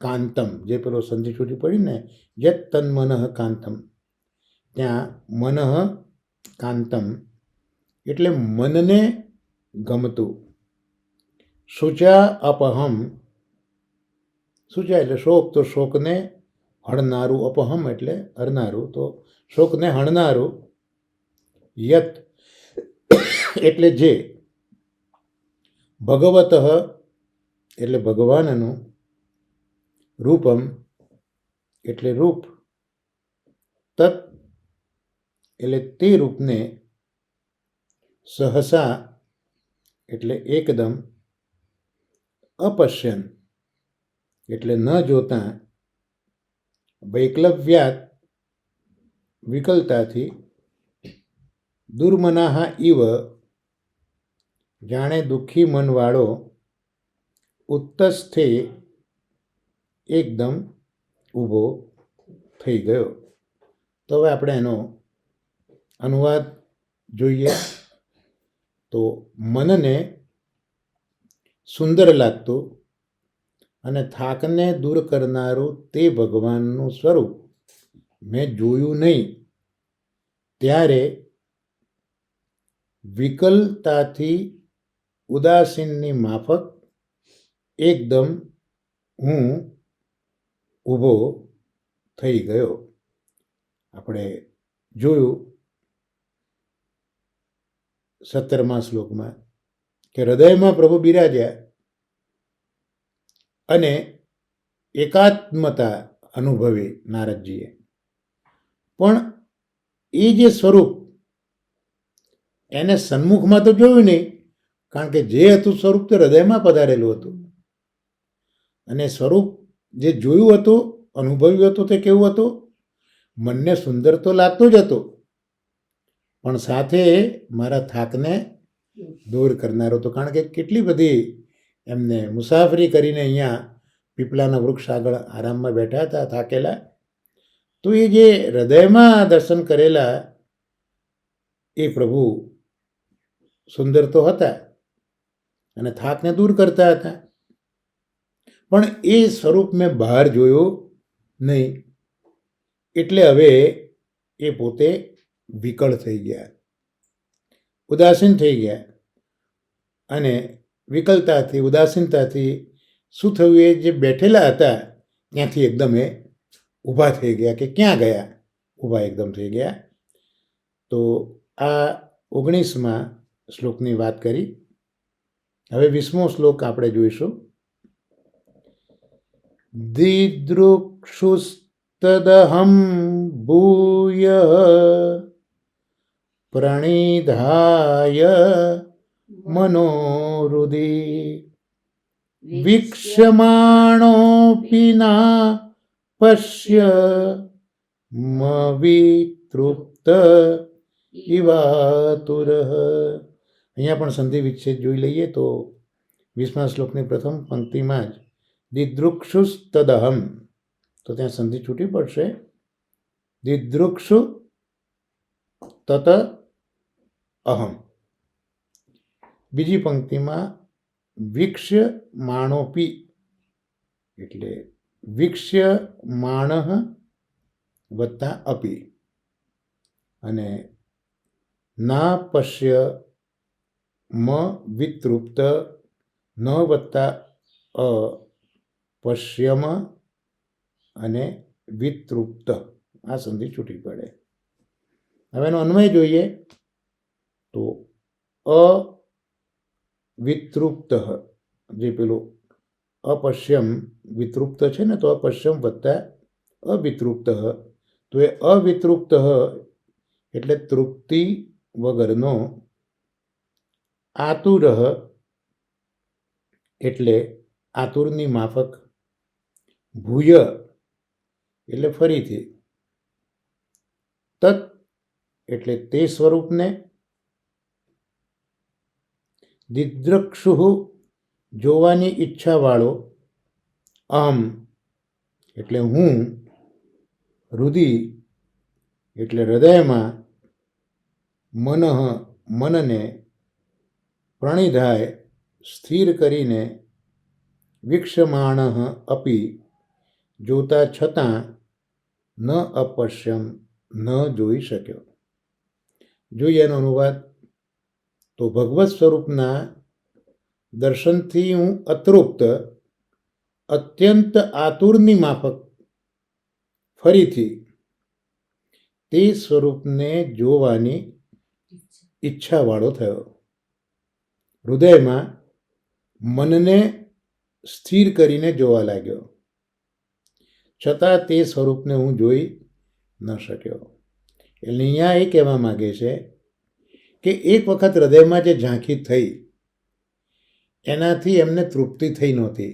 કાંતમ, જે પેલો સંધિ છૂટી પડી ને યત તન મનઃ કાંતમ, ત્યાં મનઃ કાંતમ એટલે મનને ગમતું. શુચા અપહમ, શુચા એટલે શોક, તો શોકને હણનારું. અપહમ એટલે હરનારું, તો શોકને હણનારું. યત એટલે જે, ભગવતઃ એટલે ભગવાનનું, રૂપમ એટલે રૂપ, તત એટલે તે રૂપને, સહસા એટલે એકદમ, અપશ્યન એટલે ન જોતા, વૈક્લવ્યાત વિકલતાથી, દુર્મનાહા ઇવ જાણે દુઃખી મનવાળો, ઉત્તસ્થે એકદમ ઊભો થઈ ગયો. તો હવે આપણે એનો અનુવાદ જોઈએ તો મનને સુંદર લાગતું અને થાકને દૂર કરનારું તે ભગવાનનું સ્વરૂપ મેં જોયું નહીં, ત્યારે વિકલતાથી ઉદાસીનની માફક એકદમ હું ઊભો થઈ ગયો. આપણે જોયું 17મા શ્લોકમાં કે હૃદયમાં પ્રભુ બિરાજ્યા અને એકાત્મતા અનુભવી નારદજીએ. પણ એ જે સ્વરૂપ એને સન્મુખમાં તો જોયું નહીં, કારણ કે જે હતું સ્વરૂપ તો હૃદયમાં પધારેલું હતું. અને સ્વરૂપ જે જોયું હતું, અનુભવ્યું હતું, તે કેવું હતું? મનને સુંદર તો લાગતું જ હતું, પણ સાથે મારા થાકને દૂર કરનારો હતો. કારણ કે કેટલી બધી એમને મુસાફરી કરીને અહીંયા પીપળાના વૃક્ષ આગળ આરામમાં બેઠા હતા, થાકેલા. તો એ જે હૃદયમાં દર્શન કરેલા એ પ્રભુ સુંદર તો હતા અને થાકને દૂર કરતા હતા, પણ એ સ્વરૂપ મેં બહાર જોયું નહીં. એટલે હવે એ પોતે વિકળ થઈ ગયા, ઉદાસીન થઈ ગયા. અને વિકલતાથી, ઉદાસીનતાથી શું થયું? એ જે બેઠેલા હતા ત્યાંથી એકદમ એ ઊભા થઈ ગયા. કે ક્યાં ગયા? ઊભા એકદમ થઈ ગયા. તો આ 19મા શ્લોકની વાત કરી. હવે 20મો શ્લોક આપણે જોઈશું. દિદૃક્ષુસ્તદહં ભૂય પ્રણિધાય મનોહૃદિ વીક્ષ્યમાણોऽપि ના પશ્ય મવિતૃપ્ત ઇવાતુરઃ. અહીંયા પણ સંધિ વિચ્છેદ જોઈ લઈએ તો 20મા શ્લોકની પ્રથમ પંક્તિમાં જ દિદૃક્ષુસ્તદહં, તો ત્યાં સંધિ છૂટી પડશે. દિદૃક્ષુ તત અહમ. બીજી પંક્તિમાં વીક્ષ્ય માણોપી, એટલે વીક્ષ્ય માણઃ વત્તા અપી, અને ના પશ્ય મ વિતૃપ્ત ન વત્તા અ પશ્યમ અને વિતૃપ્ત, આ સંધિ છૂટી પડે. હવે એનો અન્વય જોઈએ તો અવિતૃપ્ત, જે પેલું અપશ્યમ વિતૃપ્ત છે ને, તો અપશ્યમ વત્તા અવિતૃપ્ત, તો એ અવિતૃપ્ત એટલે તૃપ્તિ વગરનો, આતુર એટલે આતુરની માફક, ભૂય એટલે ફરીથી, તત એટલે તે સ્વરૂપને, દિદૃક્ષુ જોવાની ઈચ્છાવાળો, અહમ એટલે હું, હૃદિ એટલે હૃદયમાં, મનઃ મનને, પ્રણિધાય સ્થિર કરીને, વીક્ષમાણ અપી જોતા છતાં, ન અપશ્યમ ન જોઈ શક્યો. જોઈએ એનો અનુવાદ તો ભગવત સ્વરૂપના દર્શનથી હું અતૃપ્ત, અત્યંત આતુરની માફક ફરીથી તે સ્વરૂપને જોવાની ઈચ્છાવાળો થયો. હૃદયમાં મનને સ્થિર કરીને જોવા લાગ્યો, છતાં તે સ્વરૂપને હું જોઈ ન શક્યો. એટલે અહીંયા એ કહેવા માગે છે કે એક વખત હૃદયમાં જે ઝાંખી થઈ એનાથી એમને તૃપ્તિ થઈ નહોતી.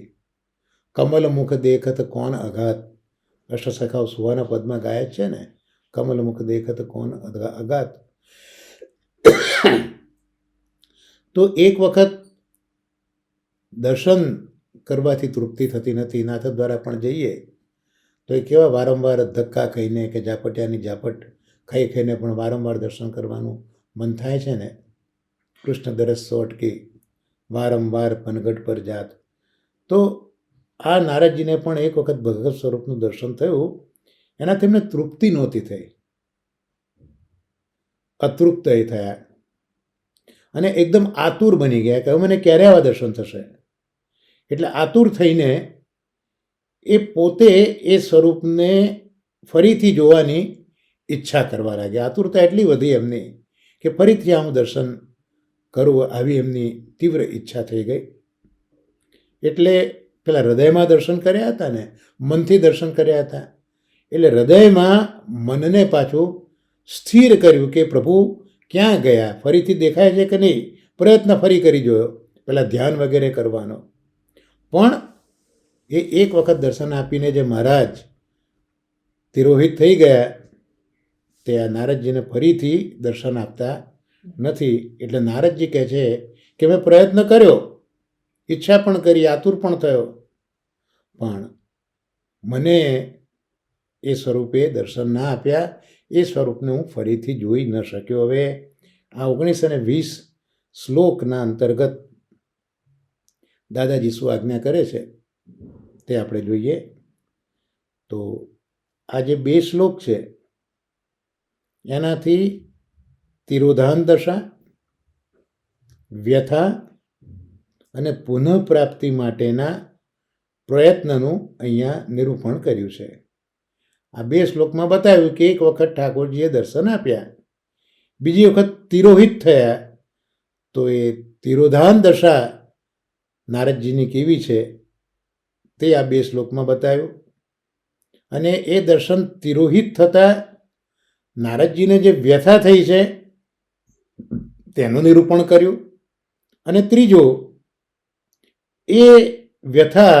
કમલ મુખ દેખત કોણ અઘાત, અષ્ટસખાઓ સુવાના પદમાં ગાય છે ને, કમલ મુખ દેખત કોણ અઘાત. તો એક વખત દર્શન કરવાથી તૃપ્તિ થતી નથી. નાથ દ્વારા પણ જઈએ તો એ કેવા વારંવાર ધક્કા ખાઈને કે ઝાપટિયાની ઝાપટ ખાઈ ખાઈને પણ વારંવાર દર્શન કરવાનું મન થાય છે ને, કૃષ્ણ દરસ સો અટકી વારંવાર પનગઢ પર જાત. તો આ નારદજીને પણ એક વખત ભગવત સ્વરૂપનું દર્શન થયું, એનાથી એમને તૃપ્તિ નહોતી થઈ, અતૃપ્ત એ થયા અને એકદમ આતુર બની ગયા કે હવે મને ક્યારે આવા દર્શન થશે. એટલે આતુર થઈને એ પોતે એ સ્વરૂપને ફરીથી જોવાની ઈચ્છા કરવા લાગ્યા. આતુરતા એટલી વધી એમની કે ફરીથી આ હું દર્શન કરું, આવી એમની તીવ્ર ઈચ્છા થઈ ગઈ. એટલે પેલા હૃદયમાં દર્શન કર્યા હતા ને, મનથી દર્શન કર્યા હતા. એટલે હૃદયમાં મનને પાછું સ્થિર કર્યું કે પ્રભુ ક્યાં ગયા, ફરીથી દેખાય છે કે નહીં. પ્રયત્ન ફરી કરી જોયો, પેલા ધ્યાન વગેરે કરવાનો. પણ એ એક વખત દર્શન આપીને જે મહારાજ તિરોહિત થઈ ગયા, તે આ નારદજીને ફરીથી દર્શન આપતા નથી. એટલે નારદજી કહે છે કે મેં પ્રયત્ન કર્યો, ઈચ્છા પણ કરી, આતુર પણ થયો, પણ મને એ સ્વરૂપે દર્શન ના આપ્યા, એ સ્વરૂપને હું ફરીથી જોઈ ન શક્યો. હવે આ 1920 શ્લોકના અંતર્ગત દાદાજી શું આજ્ઞા કરે છે તે આપણે જોઈએ. તો આ જે 2 શ્લોક છે એનાથી તિરોધાન દશા, વ્યથા અને પુનઃપ્રાપ્તિ માટેના પ્રયત્નનું અહીંયા નિરૂપણ કર્યું છે. આ 2 શ્લોકમાં બતાવ્યું કે એક વખત ઠાકોરજીએ દર્શન આપ્યા, બીજી વખત તિરોહિત થયા, તો એ તિરોધાન દશા નારદજીની કેવી છે તે આ 2 શ્લોકમાં બતાવ્યું. અને એ દર્શન તિરોહિત થતાં નારદજીને જે વ્યથા થઈ છે તેનું નિરૂપણ કર્યું. અને ત્રીજો, એ વ્યથા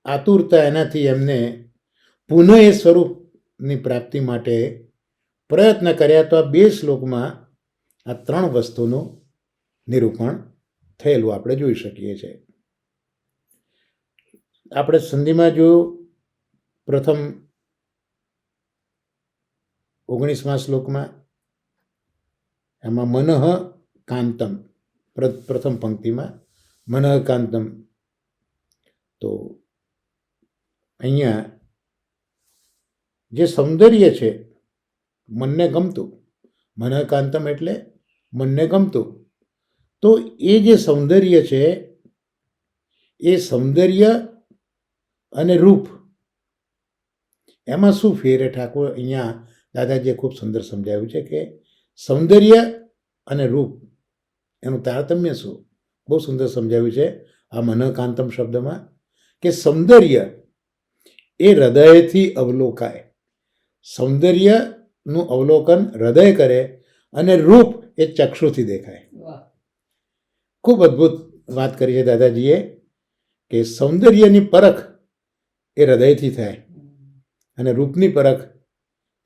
આતુરતા એનાથી એમને પુનઃ એ સ્વરૂપની પ્રાપ્તિ માટે પ્રયત્ન કર્યા. તો આ 2 શ્લોકમાં આ 3 વસ્તુનું નિરૂપણ થયેલું આપણે જોઈ શકીએ છીએ. આપણે સંધિમાં જો પ્રથમ 19મા શ્લોકમાં એમાં મનઃ કાંતમ, પ્રથમ પંક્તિમાં મનઃ કાંતમ, તો અહીંયા જે સૌંદર્ય છે મનને ગમતું, મનઃ કાંતમ એટલે મનને ગમતું. તો એ જે સૌંદર્ય છે એ સૌંદર્ય અને રૂપ એમાં શું ફેર? ઠાકોર અહીંયા દાદાજીએ ખૂબ સુંદર સમજાવ્યું છે કે સૌંદર્ય અને રૂપ એનું તારતમ્ય શું, બહુ સુંદર સમજાવ્યું છે આ મનઃકાંતમ શબ્દમાં. કે સૌંદર્ય એ હૃદયથી અવલોકાય, સૌંદર્યનું અવલોકન હૃદય કરે, અને રૂપ એ ચક્ષુથી દેખાય. ખૂબ અદ્ભુત વાત કરી છે દાદાજીએ કે સૌંદર્યની પરખ એ હૃદયથી થાય અને રૂપની પરખ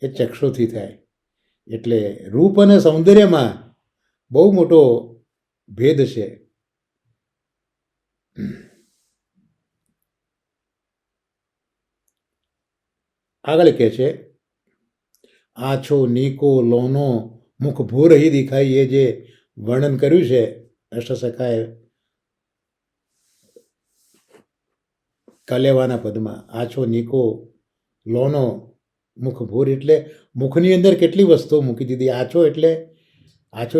એ ચક્ષુથી થાય. એટલે રૂપ અને સૌંદર્યમાં બહુ મોટો ભેદ છે. આગળ કહે છે, આછો નીકો લોનો મુખ ભૂર હી દિખાય, એ જે વર્ણન કર્યું છે અષ્ટસખાએ કલેવાના પદમાં. આછો નીકો લોનો મુખ ભૂર એટલે મુખની અંદર કેટલી વસ્તુઓ મૂકી દીધી. આછો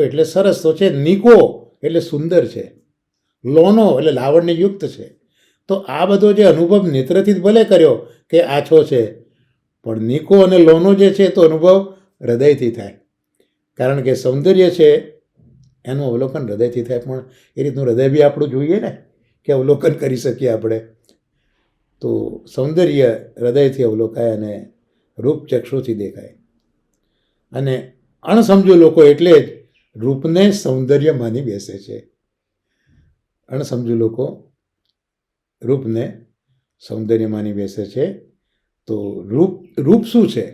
એટલે સરસ તો છે, નીકો એટલે સુંદર છે, લોનો એટલે લાવણ્યયુક્ત છે. તો આ બધો જે અનુભવ નેત્રથી જ ભલે કર્યો કે આછો છે, પણ નીકો અને લોનો જે છે તો અનુભવ હૃદયથી થાય. કારણ કે સૌંદર્ય છે એનું અવલોકન હૃદયથી થાય. પણ એ રીતનું હૃદય બી આપણું જોઈએ ને કે અવલોકન કરી શકીએ આપણે. તો સૌંદર્ય હૃદયથી અવલોકાય અને રૂપ ચક્ષુથી દેખાય. અને અણસમજુ લોકો એટલે જ રૂપને સૌંદર્ય માની બેસે છે. અણસમજુ લોકો રૂપને સૌંદર્ય માની બેસે છે. તો રૂપ શું છે?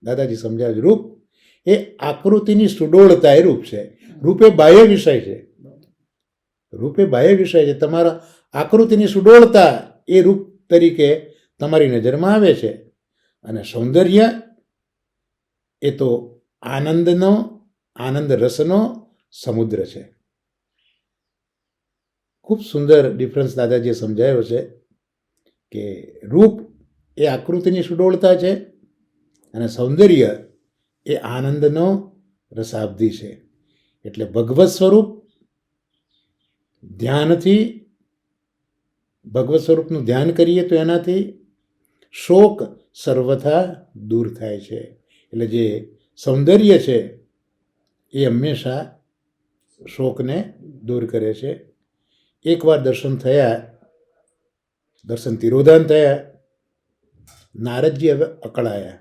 દાદાજી સમજાવે છે, રૂપ એ આકૃતિની સુડોળતા એ રૂપ છે. રૂપ એ બાહ્ય વિષય છે. રૂપ એ બાહ્ય વિષય છે. તમારા આકૃતિની સુડોળતા એ રૂપ તરીકે તમારી નજરમાં આવે છે. અને સૌંદર્ય એ તો આનંદનો આનંદ રસનો સમુદ્ર છે. ખૂબ સુંદર ડિફરન્સ દાદાજીએ સમજાયો છે કે રૂપ એ આકૃતિની સુડોળતા છે અને સૌંદર્ય એ આનંદનો રસાબ્ધિ છે. એટલે ભગવત સ્વરૂપ ધ્યાનથી, ભગવત સ્વરૂપનું ધ્યાન કરીએ તો એનાથી શોક સર્વથા દૂર થાય છે. એટલે જે સૌંદર્ય છે એ હંમેશા શોકને દૂર કરે છે. એકવાર દર્શન થયા, દર્શન તિરોધાન થયા, નારદજી હવે અકળાયા,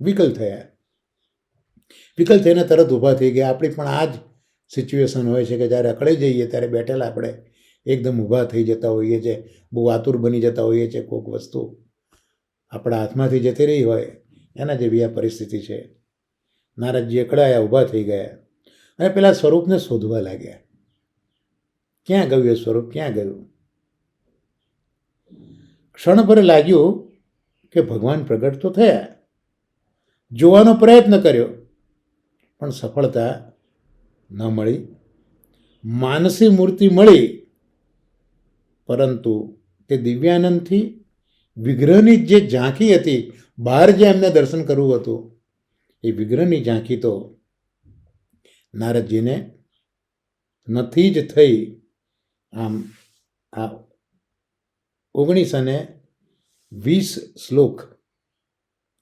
વિકલ થયા. વિકલ થઈને તરત ઊભા થઈ ગયા. આપણી પણ આ જ સિચ્યુએશન હોય છે કે જ્યારે અકળાઈ જઈએ ત્યારે બેઠેલા આપણે એકદમ ઊભા થઈ જતા હોઈએ છીએ, બહુ આતુર બની જતા હોઈએ છીએ. કોઈક વસ્તુ આપણા હાથમાંથી જતી રહી હોય એના જેવી આ પરિસ્થિતિ છે. નારદજી અકળાયા, ઊભા થઈ ગયા અને પેલા સ્વરૂપને શોધવા લાગ્યા. ક્યાં ગયું એ સ્વરૂપ, ક્યાં ગયું? ક્ષણભર લાગ્યું કે ભગવાન પ્રગટ તો થયા. જોવાનો પ્રયત્ન કર્યો પણ સફળતા ન મળી. માનસી મૂર્તિ મળી પરંતુ તે દિવ્યાનંદથી વિગ્રહની જે ઝાંખી હતી, બહાર જે એમને દર્શન કરવું હતું, એ વિગ્રહની ઝાંખી તો નારદજીને નથી જ થઈ. આમ આ 19 અને 20 શ્લોક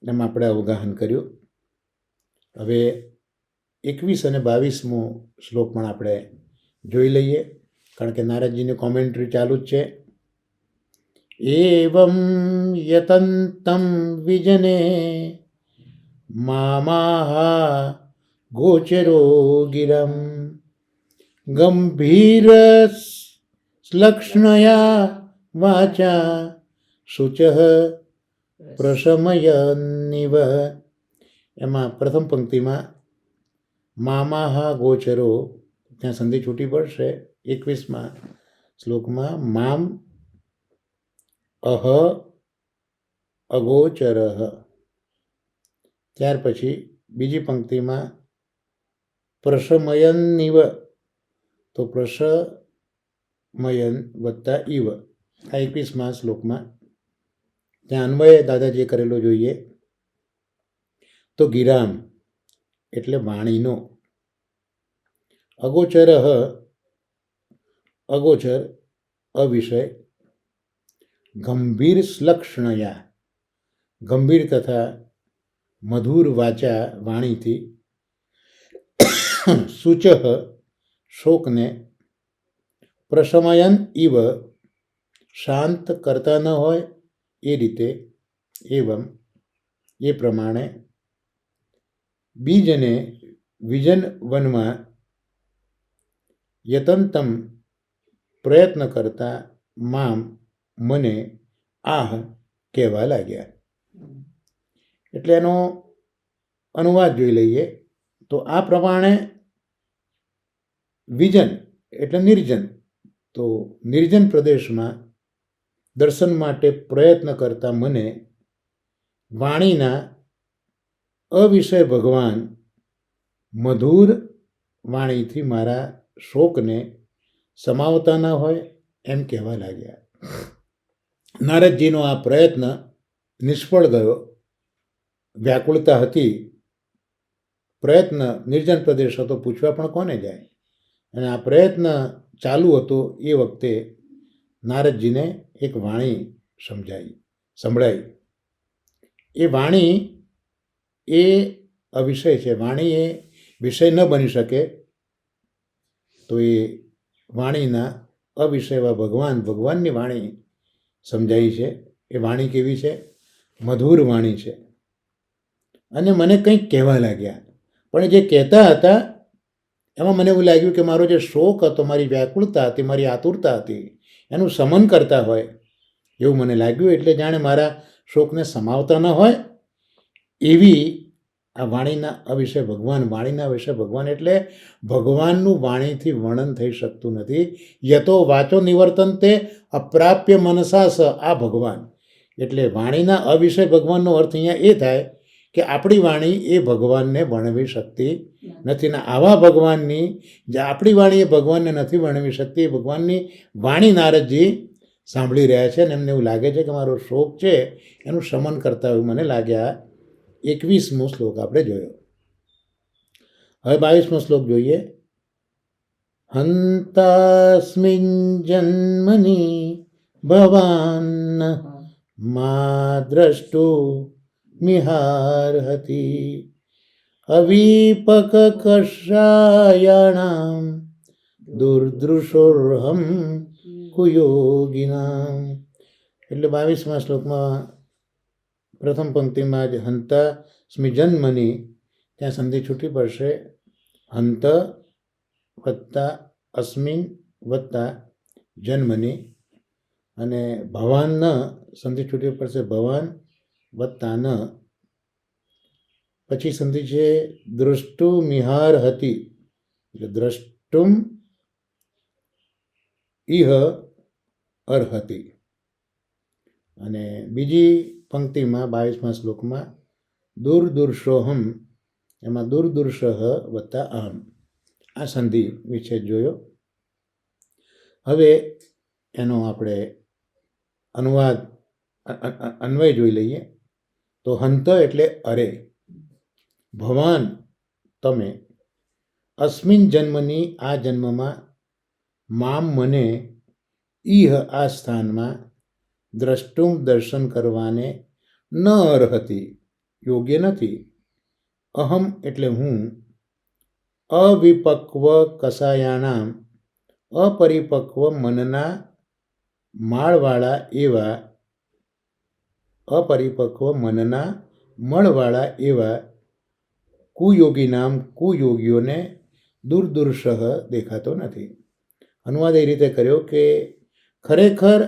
એમાં આપણે અવગાહન કર્યું. હવે 21 અને 22મો શ્લોક પણ આપણે જોઈ લઈએ, કારણ કે નારદજીની કોમેન્ટ્રી ચાલુ જ છે. એવં યતંતમ વિજને મામાહા ગોચરો ગિરમ ગંભીર લક્ષ્ણયા વાચા શુચ પ્રશમયનિવ. એમાં પ્રથમ પંક્તિમાં મામાહા ગોચરો, ત્યાં સંધિ છૂટી પડશે. 21મા શ્લોકમાં મામ અહ અગોચર. ત્યાર પછી બીજી પંક્તિમાં પ્રશમયનિવ, તો પ્રશમયન વત્તા ઇવ, આ 21મા શ્લોકમાં ત્યાં અન્વય દાદાજીએ કરેલો જોઈએ તો ગિરામ એટલે વાણીનો, અગોચર અગોચર અવિષય, ગંભીર શ્લક્ષણયા ગંભીર તથા મધુર વાચા વાણીથી, શુચ શોકને, પ્રશમયન ઇવ શાંત કરતા ન હોય એ રીતે, એવમ એ પ્રમાણે, બીજને વિજન વનમાં યતંતમ પ્રયત્ન કરતા, મામ મને આહ કહેવા લાગ્યા. એટલે એનો અનુવાદ જોઈ લઈએ તો આ પ્રમાણે વિજન એટલે નિર્જન, તો નિર્જન પ્રદેશમાં દર્શન માટે પ્રયત્ન કરતા મને વાણીના અવિષય ભગવાન મધુર વાણીથી મારા શોકને સમાવતા ન હોય એમ કહેવા લાગ્યા. નારદજીનો આ પ્રયત્ન નિષ્ફળ ગયો. વ્યાકુળતા હતી, પ્રયત્ન નિર્જન પ્રદેશ હતો, પૂછવા પણ કોને જાય. અને આ પ્રયત્ન ચાલુ હતો એ વખતે નારદજીને એક વાણી સંભળાઈ. એ વાણી એ અવિષય છે. વાણી એ વિષય ન બની શકે, તો એ વાણીના અવિષય એવા ભગવાનની વાણી સમજાઈ છે. એ વાણી કેવી છે? મધુર વાણી છે. અને મને કંઈક કહેવા લાગ્યા, પણ જે કહેતા હતા એમાં મને એવું લાગ્યું કે મારો જે શોક હતો, મારી વ્યાકુળતા હતી, મારી આતુરતા હતી, એનું શમન કરતા હોય એવું મને લાગ્યું. એટલે જાણે મારા શોકને સમાવતા ન હોય એવી આ વાણીના અવિષય ભગવાન. વાણીના વિષય ભગવાન એટલે ભગવાનનું વાણીથી વર્ણન થઈ શકતું નથી. યતો વાચો નિવર્તન્તે અપ્રાપ્ય મનસા સ, આ ભગવાન. એટલે વાણીના અવિષય ભગવાનનો અર્થ અહીંયા એ થાય કે આપણી વાણી એ ભગવાનને વર્ણવી શકતી નથી. ને આવા ભગવાનની જે આપણી વાણી એ ભગવાનને નથી વર્ણવી શકતી, એ ભગવાનની વાણી નારદજી સાંભળી રહ્યા છે અને એમને એવું લાગે છે કે મારો શોક છે એનું શમન કરતા એવું મને લાગ્યા. 21મો શ્લોક આપણે જોયો. હવે 22મો શ્લોક જોઈએ. હંતાસ્મિન જન્મની ભવાન મા દ્રષ્ટુ મિહાર્હતિ અવિપક કષાયાણામ દુર્દૃશોર્હમ કુયોગિનામ. એટલે 22મા શ્લોકમાં પ્રથમ પંક્તિમાં જ હંતા સ્મિ જન્મની, ત્યાં સંધિ છૂટી પડશે. હંત વત્તા અસ્મિન વત્તા જન્મની, અને ભવાન ન સંધિ છૂટી પડશે ભવાન વત્તા ન. પછી સંધિ છે દ્રષ્ટુ મિહાર હતી, એટલે દ્રષ્ટુમ ઇહ અર્હતિ. અને બીજી પંક્તિમાં 22મા શ્લોકમાં દુર્દુર્ષોહમ, એમાં દુર્દુર્ષ વત્તા અહમ, આ સંધિ વિશે જોયો. હવે એનો આપણે અનુવાદ અન્વય જોઈ લઈએ. તો હંત એટલે અરે, ભવાન તમે, અસ્મિન જન્મની આ જન્મમાં, મામ મને, ઇહ આ સ્થાનમાં, દ્રષ્ટુમ દર્શન કરવાને, ન અર્હતિ યોગ્ય નથી, અહમ એટલે હું, અવિપક્વ કસાયાણામ અપરિપક્વ મનના માળવાળા એવા, અપરિપક્વ મનના મળવાળા એવા કુયોગીનામ કુયોગીઓને દુર્દુર્ષ દેખાતો નથી. અનુવાદ એ રીતે કર્યો કે ખરેખર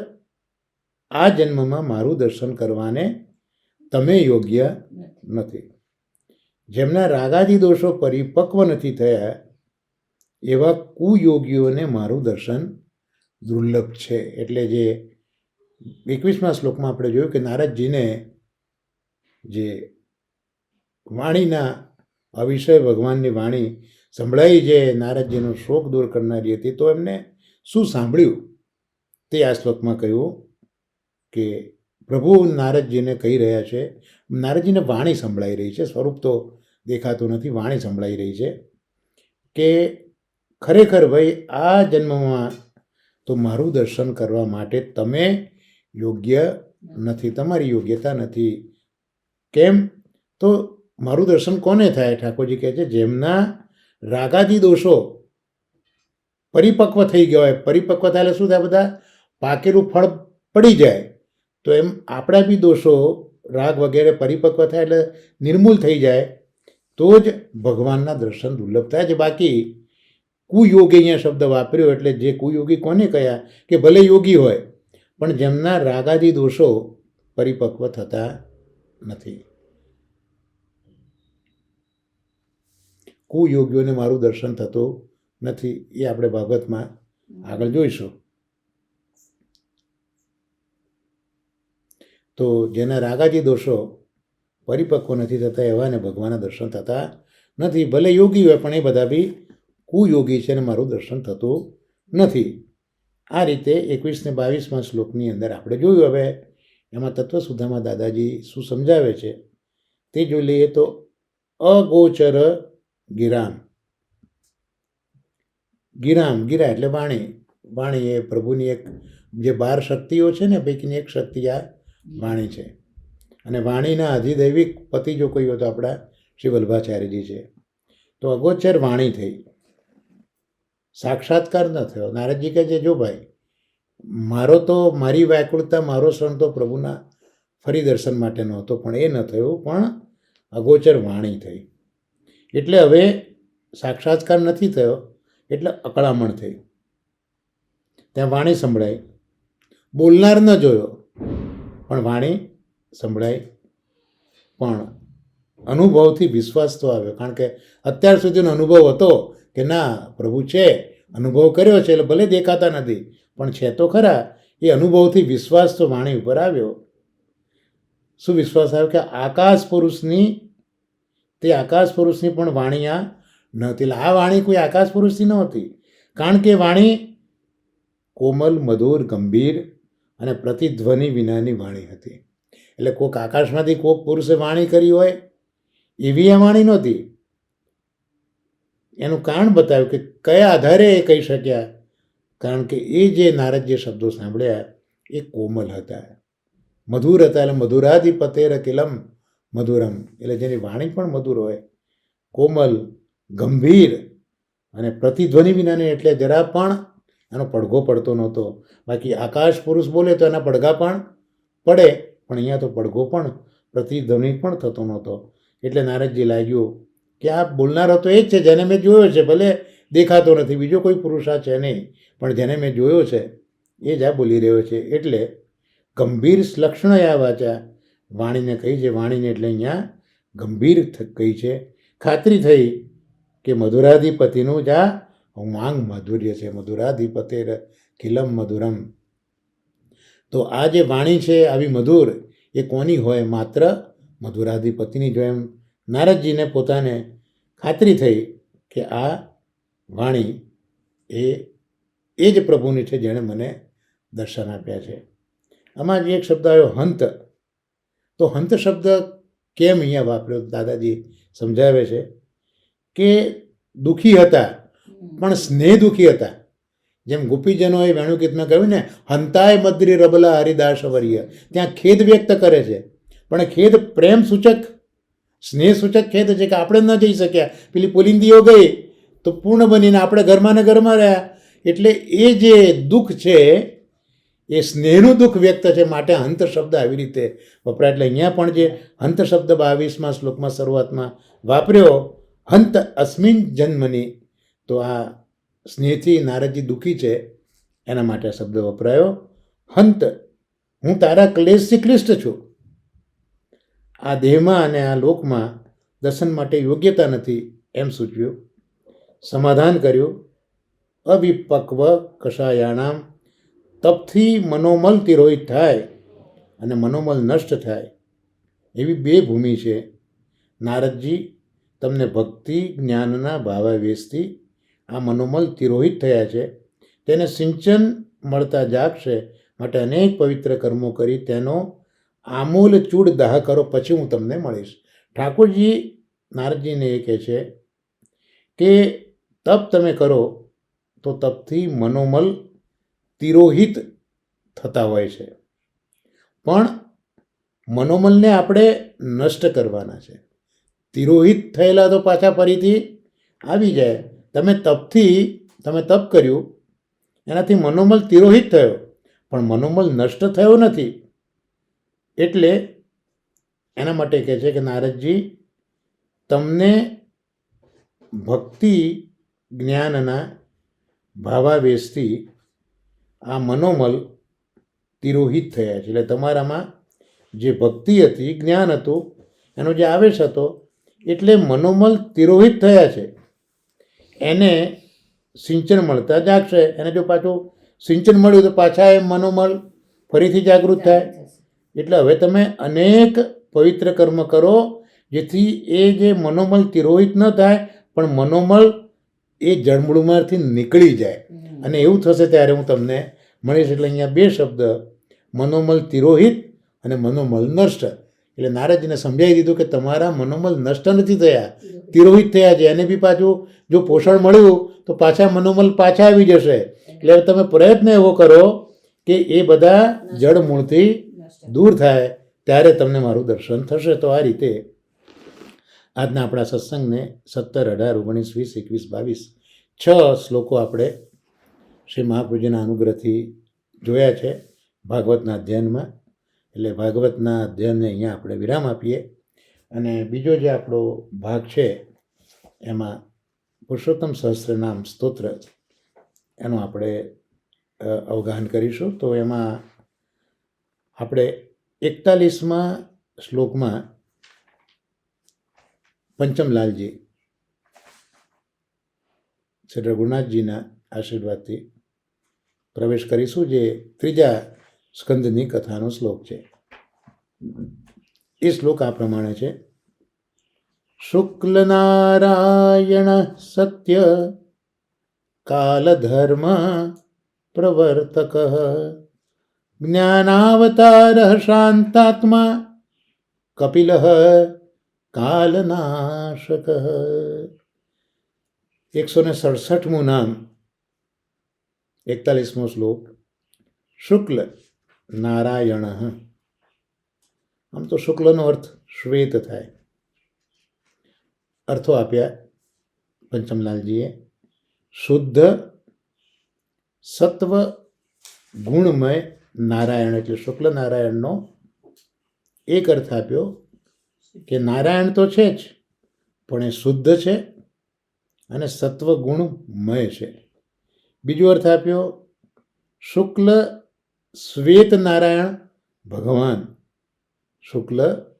આ જન્મમાં મારું દર્શન કરવાને તમે યોગ્ય નથી. જેમના રાગાદી દોષો પરિપક્વ નથી થયા એવા કુયોગીઓને મારું દર્શન દુર્લભ છે. એટલે જે 21મા શ્લોકમાં આપણે જોયું કે નારદજીને જે વાણીના અવિષય ભગવાનની વાણી સંભળાઈ, જે નારદજીનો શોક દૂર કરનારી હતી, તો એમને શું સાંભળ્યું તે આ શ્લોકમાં કહ્યું કે પ્રભુ નારદજીને કહી રહ્યા છે. નારદજીને વાણી સંભળાઈ રહી છે, સ્વરૂપ તો દેખાતું નથી, વાણી સંભળાઈ રહી છે કે ખરેખર ભાઈ આ જન્મમાં તો મારું દર્શન કરવા માટે તમે યોગ્ય નથી, તમારી યોગ્યતા નથી. કેમ? તો મારું દર્શન કોને થાય? ઠાકોરજી કહે છે જેમના રાગાદી દોષો પરિપક્વ થઈ ગયા હોય. પરિપક્વ થાય એટલે શું થાય? બધા પાકેલું ફળ પડી જાય. તો એમ આપણા બી દોષો રાગ વગેરે પરિપક્વ થાય એટલે નિર્મૂલ થઈ જાય, તો જ ભગવાનના દર્શન દુર્લભ થાય છે. બાકી કુયોગી અહીંયા શબ્દ વાપર્યો, એટલે જે કુયોગી કોને કયા? કે ભલે યોગી હોય પણ જેમના રાગાદી દોષો પરિપક્વ થતા નથી. કુયોગીઓને મારું દર્શન થતું નથી, એ આપણે ભાગવતમાં આગળ જોઈશું. તો જેના રાગાદી દોષો પરિપક્વ નથી થતા એવાને ભગવાનના દર્શન થતા નથી. ભલે યોગી હોય પણ એ બધા બી કુયોગી છે અને મારું દર્શન થતું નથી. આ રીતે 21 ને 22મા શ્લોકની અંદર આપણે જોયું. હવે એમાં તત્વસુધામાં દાદાજી શું સમજાવે છે તે જોઈ લઈએ. તો અગોચર ગિરામ, ગિરામ, ગિરા એટલે વાણી. વાણી એ પ્રભુની એક જે 12 શક્તિઓ છે ને પૈકીની એક શક્તિ આ વાણી છે. અને વાણીના અધિદૈવિક પતિ જો કોઈ હોય તો આપણા શ્રી વલ્ભાચાર્યજી છે. તો અગોચર વાણી થઈ, સાક્ષાત્કાર ન થયો. નારદજી કહે છે જો ભાઈ મારો તો મારી વ્યાકુળતા, મારો શ્રમ તો પ્રભુના ફરી દર્શન માટે નહોતો, પણ એ ન થયું, પણ અગોચર વાણી થઈ. એટલે હવે સાક્ષાત્કાર નથી થયો એટલે અકળામણ થઈ. ત્યાં વાણી સંભળાઈ, બોલનાર ન જોયો પણ વાણી સંભળાઈ. પણ અનુભવથી વિશ્વાસ તો આવ્યો, કારણ કે અત્યાર સુધીનો અનુભવ હતો કે ના પ્રભુ છે, અનુભવ કર્યો છે, એટલે ભલે દેખાતા નથી પણ છે તો ખરા. એ અનુભવથી વિશ્વાસ તો વાણી ઉપર આવ્યો. શું વિશ્વાસ આવ્યો? કે આકાશ પુરુષની તે આકાશ પુરુષની પણ વાણી આ નહોતી. એટલે આ વાણી કોઈ આકાશ પુરુષની નહોતી, કારણ કે વાણી કોમલ, મધુર, ગંભીર અને પ્રતિધ્વનિ વિનાની વાણી હતી. એટલે કોઈક આકાશમાંથી કોઈક પુરુષે વાણી કરી હોય એવી આ વાણી નહોતી. એનું કારણ બતાવ્યું કે કયા આધારે એ કહી શક્યા, કારણ કે એ જે નારદજીએ શબ્દો સાંભળ્યા એ કોમલ હતા, મધુર હતા. એટલે મધુરાધિપતેર કિલમ મધુરમ, એટલે જેની વાણી પણ મધુર હોય, કોમલ, ગંભીર અને પ્રતિધ્વનિ વિનાની, એટલે જરા પણ એનો પડઘો પડતો નહોતો. બાકી આકાશ પુરુષ બોલે તો એના પડઘા પણ પડે, પણ અહીંયા તો પડઘો પણ પ્રતિધ્વનિ પણ થતો નહોતો. એટલે નારદજી લાગ્યું કે આ બોલનારો તો એ જ છે જેને મેં જોયો છે, ભલે દેખાતો નથી, બીજો કોઈ પુરુષ આ છે નહીં, પણ જેને મેં જોયો છે એ જ આ બોલી રહ્યો છે. એટલે ગંભીર લક્ષણયા વાચા, વાણીને કહી છે. વાણીને એટલે અહીંયા ગંભીર કહી છે. ખાતરી થઈ કે મધુરાધિપતિનું જ આ માંગ માધુર્ય છે. મધુરાધિપતેર કિલમ મધુરમ. તો આ જે વાણી છે આવી મધુર, એ કોની હોય? માત્ર મધુરાધિપતિની. જો એમ નારદજીને પોતાને ખાતરી થઈ કે આ વાણી એ જ પ્રભુની છે જેણે મને દર્શન આપ્યા છે. આમાં જ એક શબ્દ આવ્યો હંત. તો હંત શબ્દ કેમ અહીંયા વાપર્યો? દાદાજી સમજાવે છે કે દુઃખી હતા, પણ સ્નેહ દુઃખી હતા. જેમ ગોપીજનોએ વેણુગીતમાં કહ્યું ને, હંતાય મદ્રી રબલા હરિદાસ વર્ય, ત્યાં ખેદ વ્યક્ત કરે છે, પણ ખેદ પ્રેમ સૂચક, સ્નેહ સૂચક ખેદ છે કે આપણે ન જઈ શક્યા. પેલી પુલિંદીઓ ગઈ તો પૂર્ણ બનીને આપણે ઘરમાં ને ઘરમાં રહ્યા. એટલે એ જે દુઃખ છે એ સ્નેહનું દુઃખ વ્યક્ત છે, માટે હંત શબ્દ આવી રીતે વપરાય. એટલે અહીંયા પણ જે હંત શબ્દ 22મા શ્લોકમાં શરૂઆતમાં વાપર્યો, હંત અસ્મિન જન્મની, તો આ સ્નેહથી નારદજી દુઃખી છે એના માટે આ શબ્દ વપરાયો. હંત, હું તારા ક્લેશથી ક્લિષ્ટ છું. આ દેહમાં અને આ લોકમાં દર્શન માટે યોગ્યતા નથી એમ સૂચવ્યું. સમાધાન કર્યું, અવિપક્વ કષાયાણામ, તપથી મનોમલ તિરોહિત થાય અને મનોમલ નષ્ટ થાય એવી બે ભૂમિ છે. નારદજી તમને ભક્તિ જ્ઞાનના ભાવાવેશથી આ મનોમલ તિરોહિત થયા છે, તેને સિંચન મળતા જાગશે, માટે અનેક પવિત્ર કર્મો કરી તેનો આમૂલ ચૂડ દાહ કરો, પછી હું તમને મળીશ. ઠાકોરજી નારદજીને એ કહે છે કે તપ તમે કરો તો તપથી મનોમલ તિરોહિત થતા હોય છે, પણ મનોમલને આપણે નષ્ટ કરવાના છે. તિરોહિત થયેલા તો પાછા ફરીથી આવી જાય. તમે તપ કર્યું, એનાથી મનોમલ તિરોહિત થયો, પણ મનોમલ નષ્ટ થયો નથી. એટલે એના માટે કહે છે કે નારદજી, તમને ભક્તિ જ્ઞાનના ભાવાવેશથી આ મનોમલ તિરોહિત થયા છે. એટલે તમારામાં જે ભક્તિ હતી, જ્ઞાન હતું, એનો જે આવેશ હતો, એટલે મનોમલ તિરોહિત થયા છે. એને સિંચન મળતા જાગશે. એને જો પાછું સિંચન મળ્યું તો પાછા એ મનોમલ ફરીથી જાગૃત થાય. એટલે હવે તમે અનેક પવિત્ર કર્મ કરો, જેથી એ જે મનોમલ તિરોહિત ન થાય, પણ મનોમલ એ જળમૂળમાંથી નીકળી જાય. અને એવું થશે ત્યારે હું તમને મળીશ. એટલે અહીંયા બે શબ્દ, મનોમલ તિરોહિત અને મનોમલ નષ્ટ. એટલે નારદજીને સમજાવી દીધું કે તમારા મનોમલ નષ્ટ નથી થયા, તિરોહિત થયા છે. એને બી પાછું જો પોષણ મળ્યું તો પાછા મનોમલ પાછા આવી જશે. એટલે તમે પ્રયત્ન એવો કરો કે એ બધા જળમૂળથી દૂર થાય, ત્યારે તમને મારું દર્શન થશે. તો આ રીતે આજના આપણા સત્સંગને 17, 18, 19, 20, 21, 22 6 શ્લોકો આપણે શ્રી મહાપ્રભુજીના અનુગ્રહથી જોયા છે ભાગવતના અધ્યયનમાં. એટલે ભાગવતના અધ્યયનને અહીંયા આપણે વિરામ આપીએ. અને બીજો જે આપણો ભાગ છે એમાં પુરુષોત્તમ સહસ્ત્રનામ સ્તોત્ર, એનું આપણે અવગાહન કરીશું. તો એમાં આપણે 41મા શ્લોકમાં પંચમલાલજી શ્રી રઘુનાથજીના આશીર્વાદથી પ્રવેશ કરીશું, જે 3જા સ્કંદની કથાનો શ્લોક છે. એ શ્લોક આ પ્રમાણે છે: શુક્લનારાયણ સત્ય કાલધર્મ પ્રવર્તક જ્ઞાનાવતાર શાંતાત્મા કપિલ કાલનાશક. 167મું નામ, 41મો શ્લોક. શુક્લ નારાયણ. આમ તો શુક્લનો અર્થ શ્વેત થાય. અર્થો આપ્યા પંચમલાલજીએ. શુદ્ધ સત્વ ગુણમય નારાયણ એટલે શુક્લ નારાયણનો એક અર્થ આપ્યો કે નારાયણ તો છે જ, પણ એ શુદ્ધ છે અને સત્વ ગુણમય છે. બીજો અર્થ આપ્યો શુક્લ શ્વેત નારાયણ ભગવાન. શુક્લ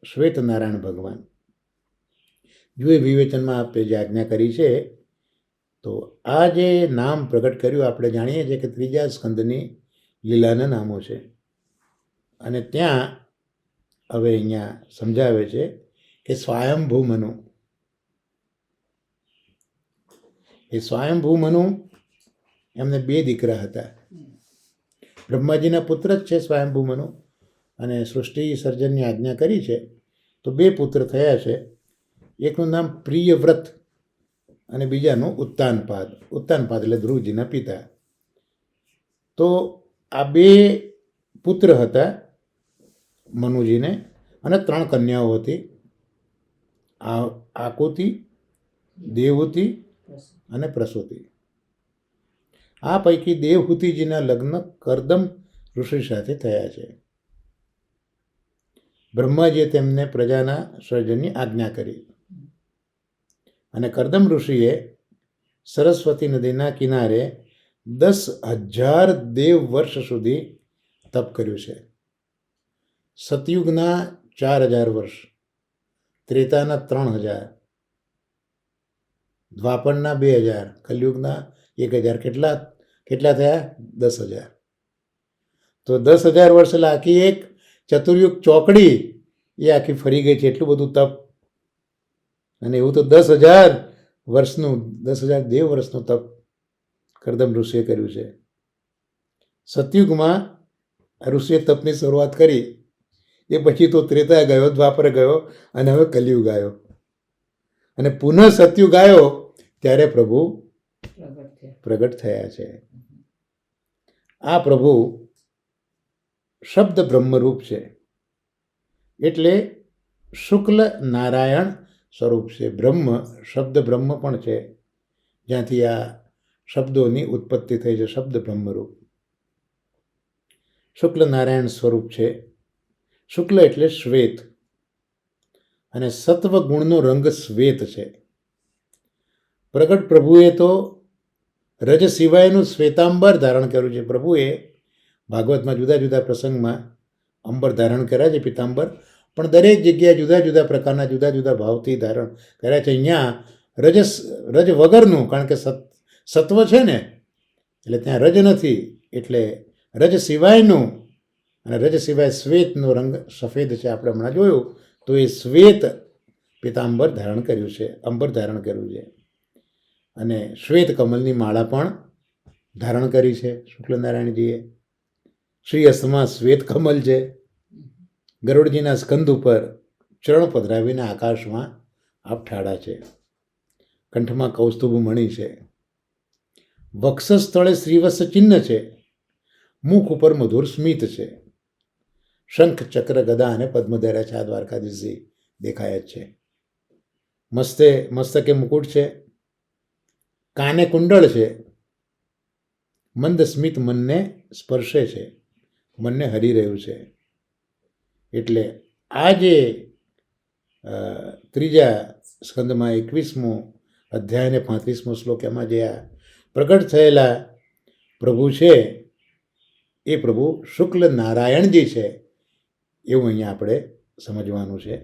શ્વેત નારાયણ ભગવાન. જો એ વિવેચનમાં આપે જે આજ્ઞા કરી છે, તો આ જે નામ પ્રગટ કર્યું આપણે જાણીએ છીએ કે ત્રીજા સ્કંદની લીલાના નામો છે. અને ત્યાં હવે અહીંયા સમજાવે છે કે સ્વયંભૂ મનુ, એ સ્વયંભૂ મનુ એમને 2 દીકરા હતા. બ્રહ્માજીના પુત્ર જ છે સ્વયંભૂ મનુ, અને સૃષ્ટિ સર્જનની આજ્ઞા કરી છે તો 2 પુત્ર થયા છે. એકનું નામ પ્રિયવ્રત અને બીજાનું ઉત્તાનપાદ. ઉત્તાનપાદ એટલે ધ્રુવજીના પિતા. તો આ 2 પુત્ર હતા મનુજીને, અને 3 કન્યાઓ હતી, આકુતિ, દેવહૂતિ અને પ્રસૂતિ. આ પૈકી દેવહૂતિજીના લગ્ન કરદમ ઋષિ સાથે થયા છે. બ્રહ્માજીએ તેમને પ્રજાના સર્જનની આજ્ઞા કરી, અને કરદમ ઋષિએ સરસ્વતી નદીના કિનારે 10,000 દેવ વર્ષ સુધી તપ કર્યું છે. સતયુગના 4,000 વર્ષ, ત્રેતાના 3,000, દ્વાપરના 2,000, કલયુગના 1,000. કેટલા થયા? 10,000. તો 10,000 વર્ષ એટલે આખી એક ચતુર્યુગ ચોકડી એ આખી ફરી ગઈ છે, એટલું બધું તપ. અને એવું તો 10,000 વર્ષનું, 10,000 દેવ વર્ષનું તપ કરદમ ઋષિએ કર્યું છે. સતયુગમાં ઋષિએ તપની શરૂઆત કરી, એ પછી તો ત્રેતા ગયો, દ્વાપર ગયો, અને હવે કલિયુગ આવ્યો. અને પુનઃ સતયુગ આવ્યો ત્યારે પ્રભુ પ્રગટ થયા છે. આ પ્રભુ શબ્દ બ્રહ્મરૂપ છે, એટલે શુક્લ નારાયણ સ્વરૂપ છે. બ્રહ્મ શબ્દ બ્રહ્મ પણ છે, જ્યાંથી આ શબ્દોની ઉત્પત્તિ થઈ છે. શબ્દ બ્રહ્મરૂપ શુક્લ નારાયણ સ્વરૂપ છે. શુક્લ એટલે શ્વેત, અને સત્વ ગુણનો રંગ શ્વેત છે. પ્રગટ પ્રભુએ તો રજ સિવાયનું શ્વેતાંબર ધારણ કર્યું છે. પ્રભુએ ભાગવતમાં જુદા જુદા પ્રસંગમાં અંબર ધારણ કર્યા છે, પિતાંબર, પણ દરેક જગ્યાએ જુદા જુદા પ્રકારના જુદા જુદા ભાવથી ધારણ કર્યા છે. અહીંયા રજ વગરનું, કારણ કે સત્વ છે ને, એટલે ત્યાં રજ નથી, એટલે રજ સિવાયનું, અને રજ સિવાય શ્વેતનો રંગ સફેદ છે. આપણે હમણાં જોયું તો એ શ્વેત પિતાંબર ધારણ કર્યું છે, અંબર ધારણ કર્યું છે. અને શ્વેત કમલની માળા પણ ધારણ કરી છે શુક્લનારાયણજીએ. શ્રી હસ્તમાં શ્વેત કમલ છે. ગરુડજીના સ્કંદ ઉપર ચરણ પધરાવીને આકાશમાં આપ ઠાડા છે. કંઠમાં કૌસ્તુભ મણિ છે. વક્ષ સ્થળે શ્રીવત્સ ચિહ્ન છે. મુખ ઉપર મધુર સ્મિત છે. શંખ, ચક્ર, ગદા અને પદ્મધરા છે. આ દ્વારકાધીશજી દેખાય જ છે. મસ્તકે મુકુટ છે. કાને કુંડળ છે. મંદ સ્મિત મનને સ્પર્શે છે, મનને હરી રહ્યું છે. એટલે આ જે ત્રીજા સ્કંદમાં 21મો અધ્યાય અને 35મો શ્લોક, એમાં જે આ પ્રગટ થયેલા પ્રભુ છે એ પ્રભુ શુક્લ નારાયણજી છે, એવું અહીંયા આપણે સમજવાનું છે.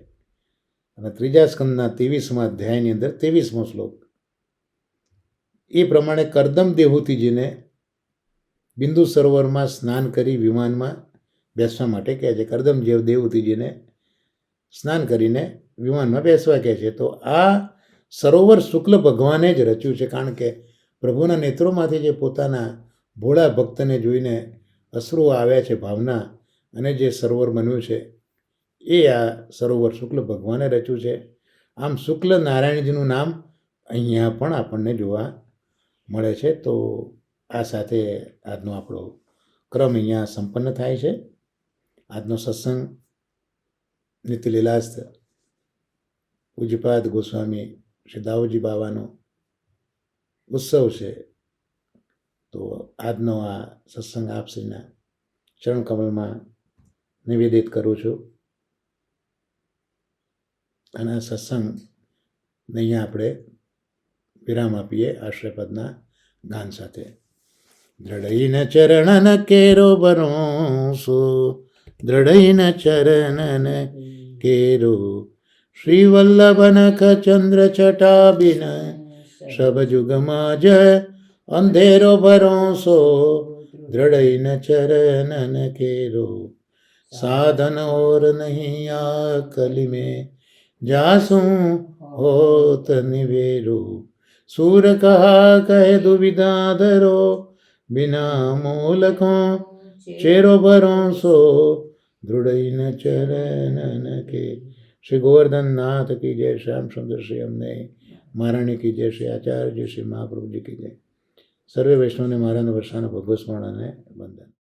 અને ત્રીજા સ્કંદના 23મા અધ્યાયની અંદર 23મો શ્લોક એ પ્રમાણે કરદમ દેવહૂતિજીને બિંદુ સરોવરમાં સ્નાન કરી વિમાનમાં બેસવા માટે કહે છે. કરદમ દેવહૂતિજીને સ્નાન કરીને વિમાનમાં બેસવા કહે છે. તો આ સરોવર શુક્લ ભગવાને જ રચ્યું છે, કારણ કે પ્રભુના નેત્રોમાંથી જે પોતાના ભોળા ભક્તને જોઈને અશ્રુઓ આવ્યા છે ભાવના, અને જે સરોવર બન્યું છે એ આ સરોવર શુક્લ ભગવાને રચ્યું છે. આમ શુક્લ નારાયણજીનું નામ અહીંયા પણ આપણને જોવા મળે છે. તો આ સાથે આજનો આપણો ક્રમ અહીંયા સંપન્ન થાય છે. આજનો સત્સંગ નિત્યલીલાસ્થ પૂજ્યપાદ ગોસ્વામી શ્રી દાઉજી બાવાનો ઉત્સવ છે. તો આજનો આ સત્સંગ આપશ્રીના ચરણકમલમાં નિવેદિત કરું છું. અને આ સત્સંગને અહીંયા આપણે વિરામ આપીએ આશ્રયપદના ગાન સાથે. દ્રઢઈન ચરણન કેરો ભરોસો, દ્રઢઈન ચરણન કેરો, શ્રી વલ્લભનખ ચંદ્ર છટાબિન, સબ જુગમાં જય અંધેરો ભરોસો, દ્રઢઈન ચરણન કેરો, साधन और नहीं आकली में जासूं होत निवेरो, सूर कहा कहे दुविधा धरो, बिना मूलको चेरो भरोसो, दृढ़ न चरणन के. श्री गोवर्धन नाथ की जय, श्याम सुंदर श्री अમને महाराणी की जय, श्री आचार्य जी, श्री महाप्रभु जी की जय. સર્વે વૈષ્ણવને મારાના વર્ષાના ભગવત સ્મરણ અને વંદન.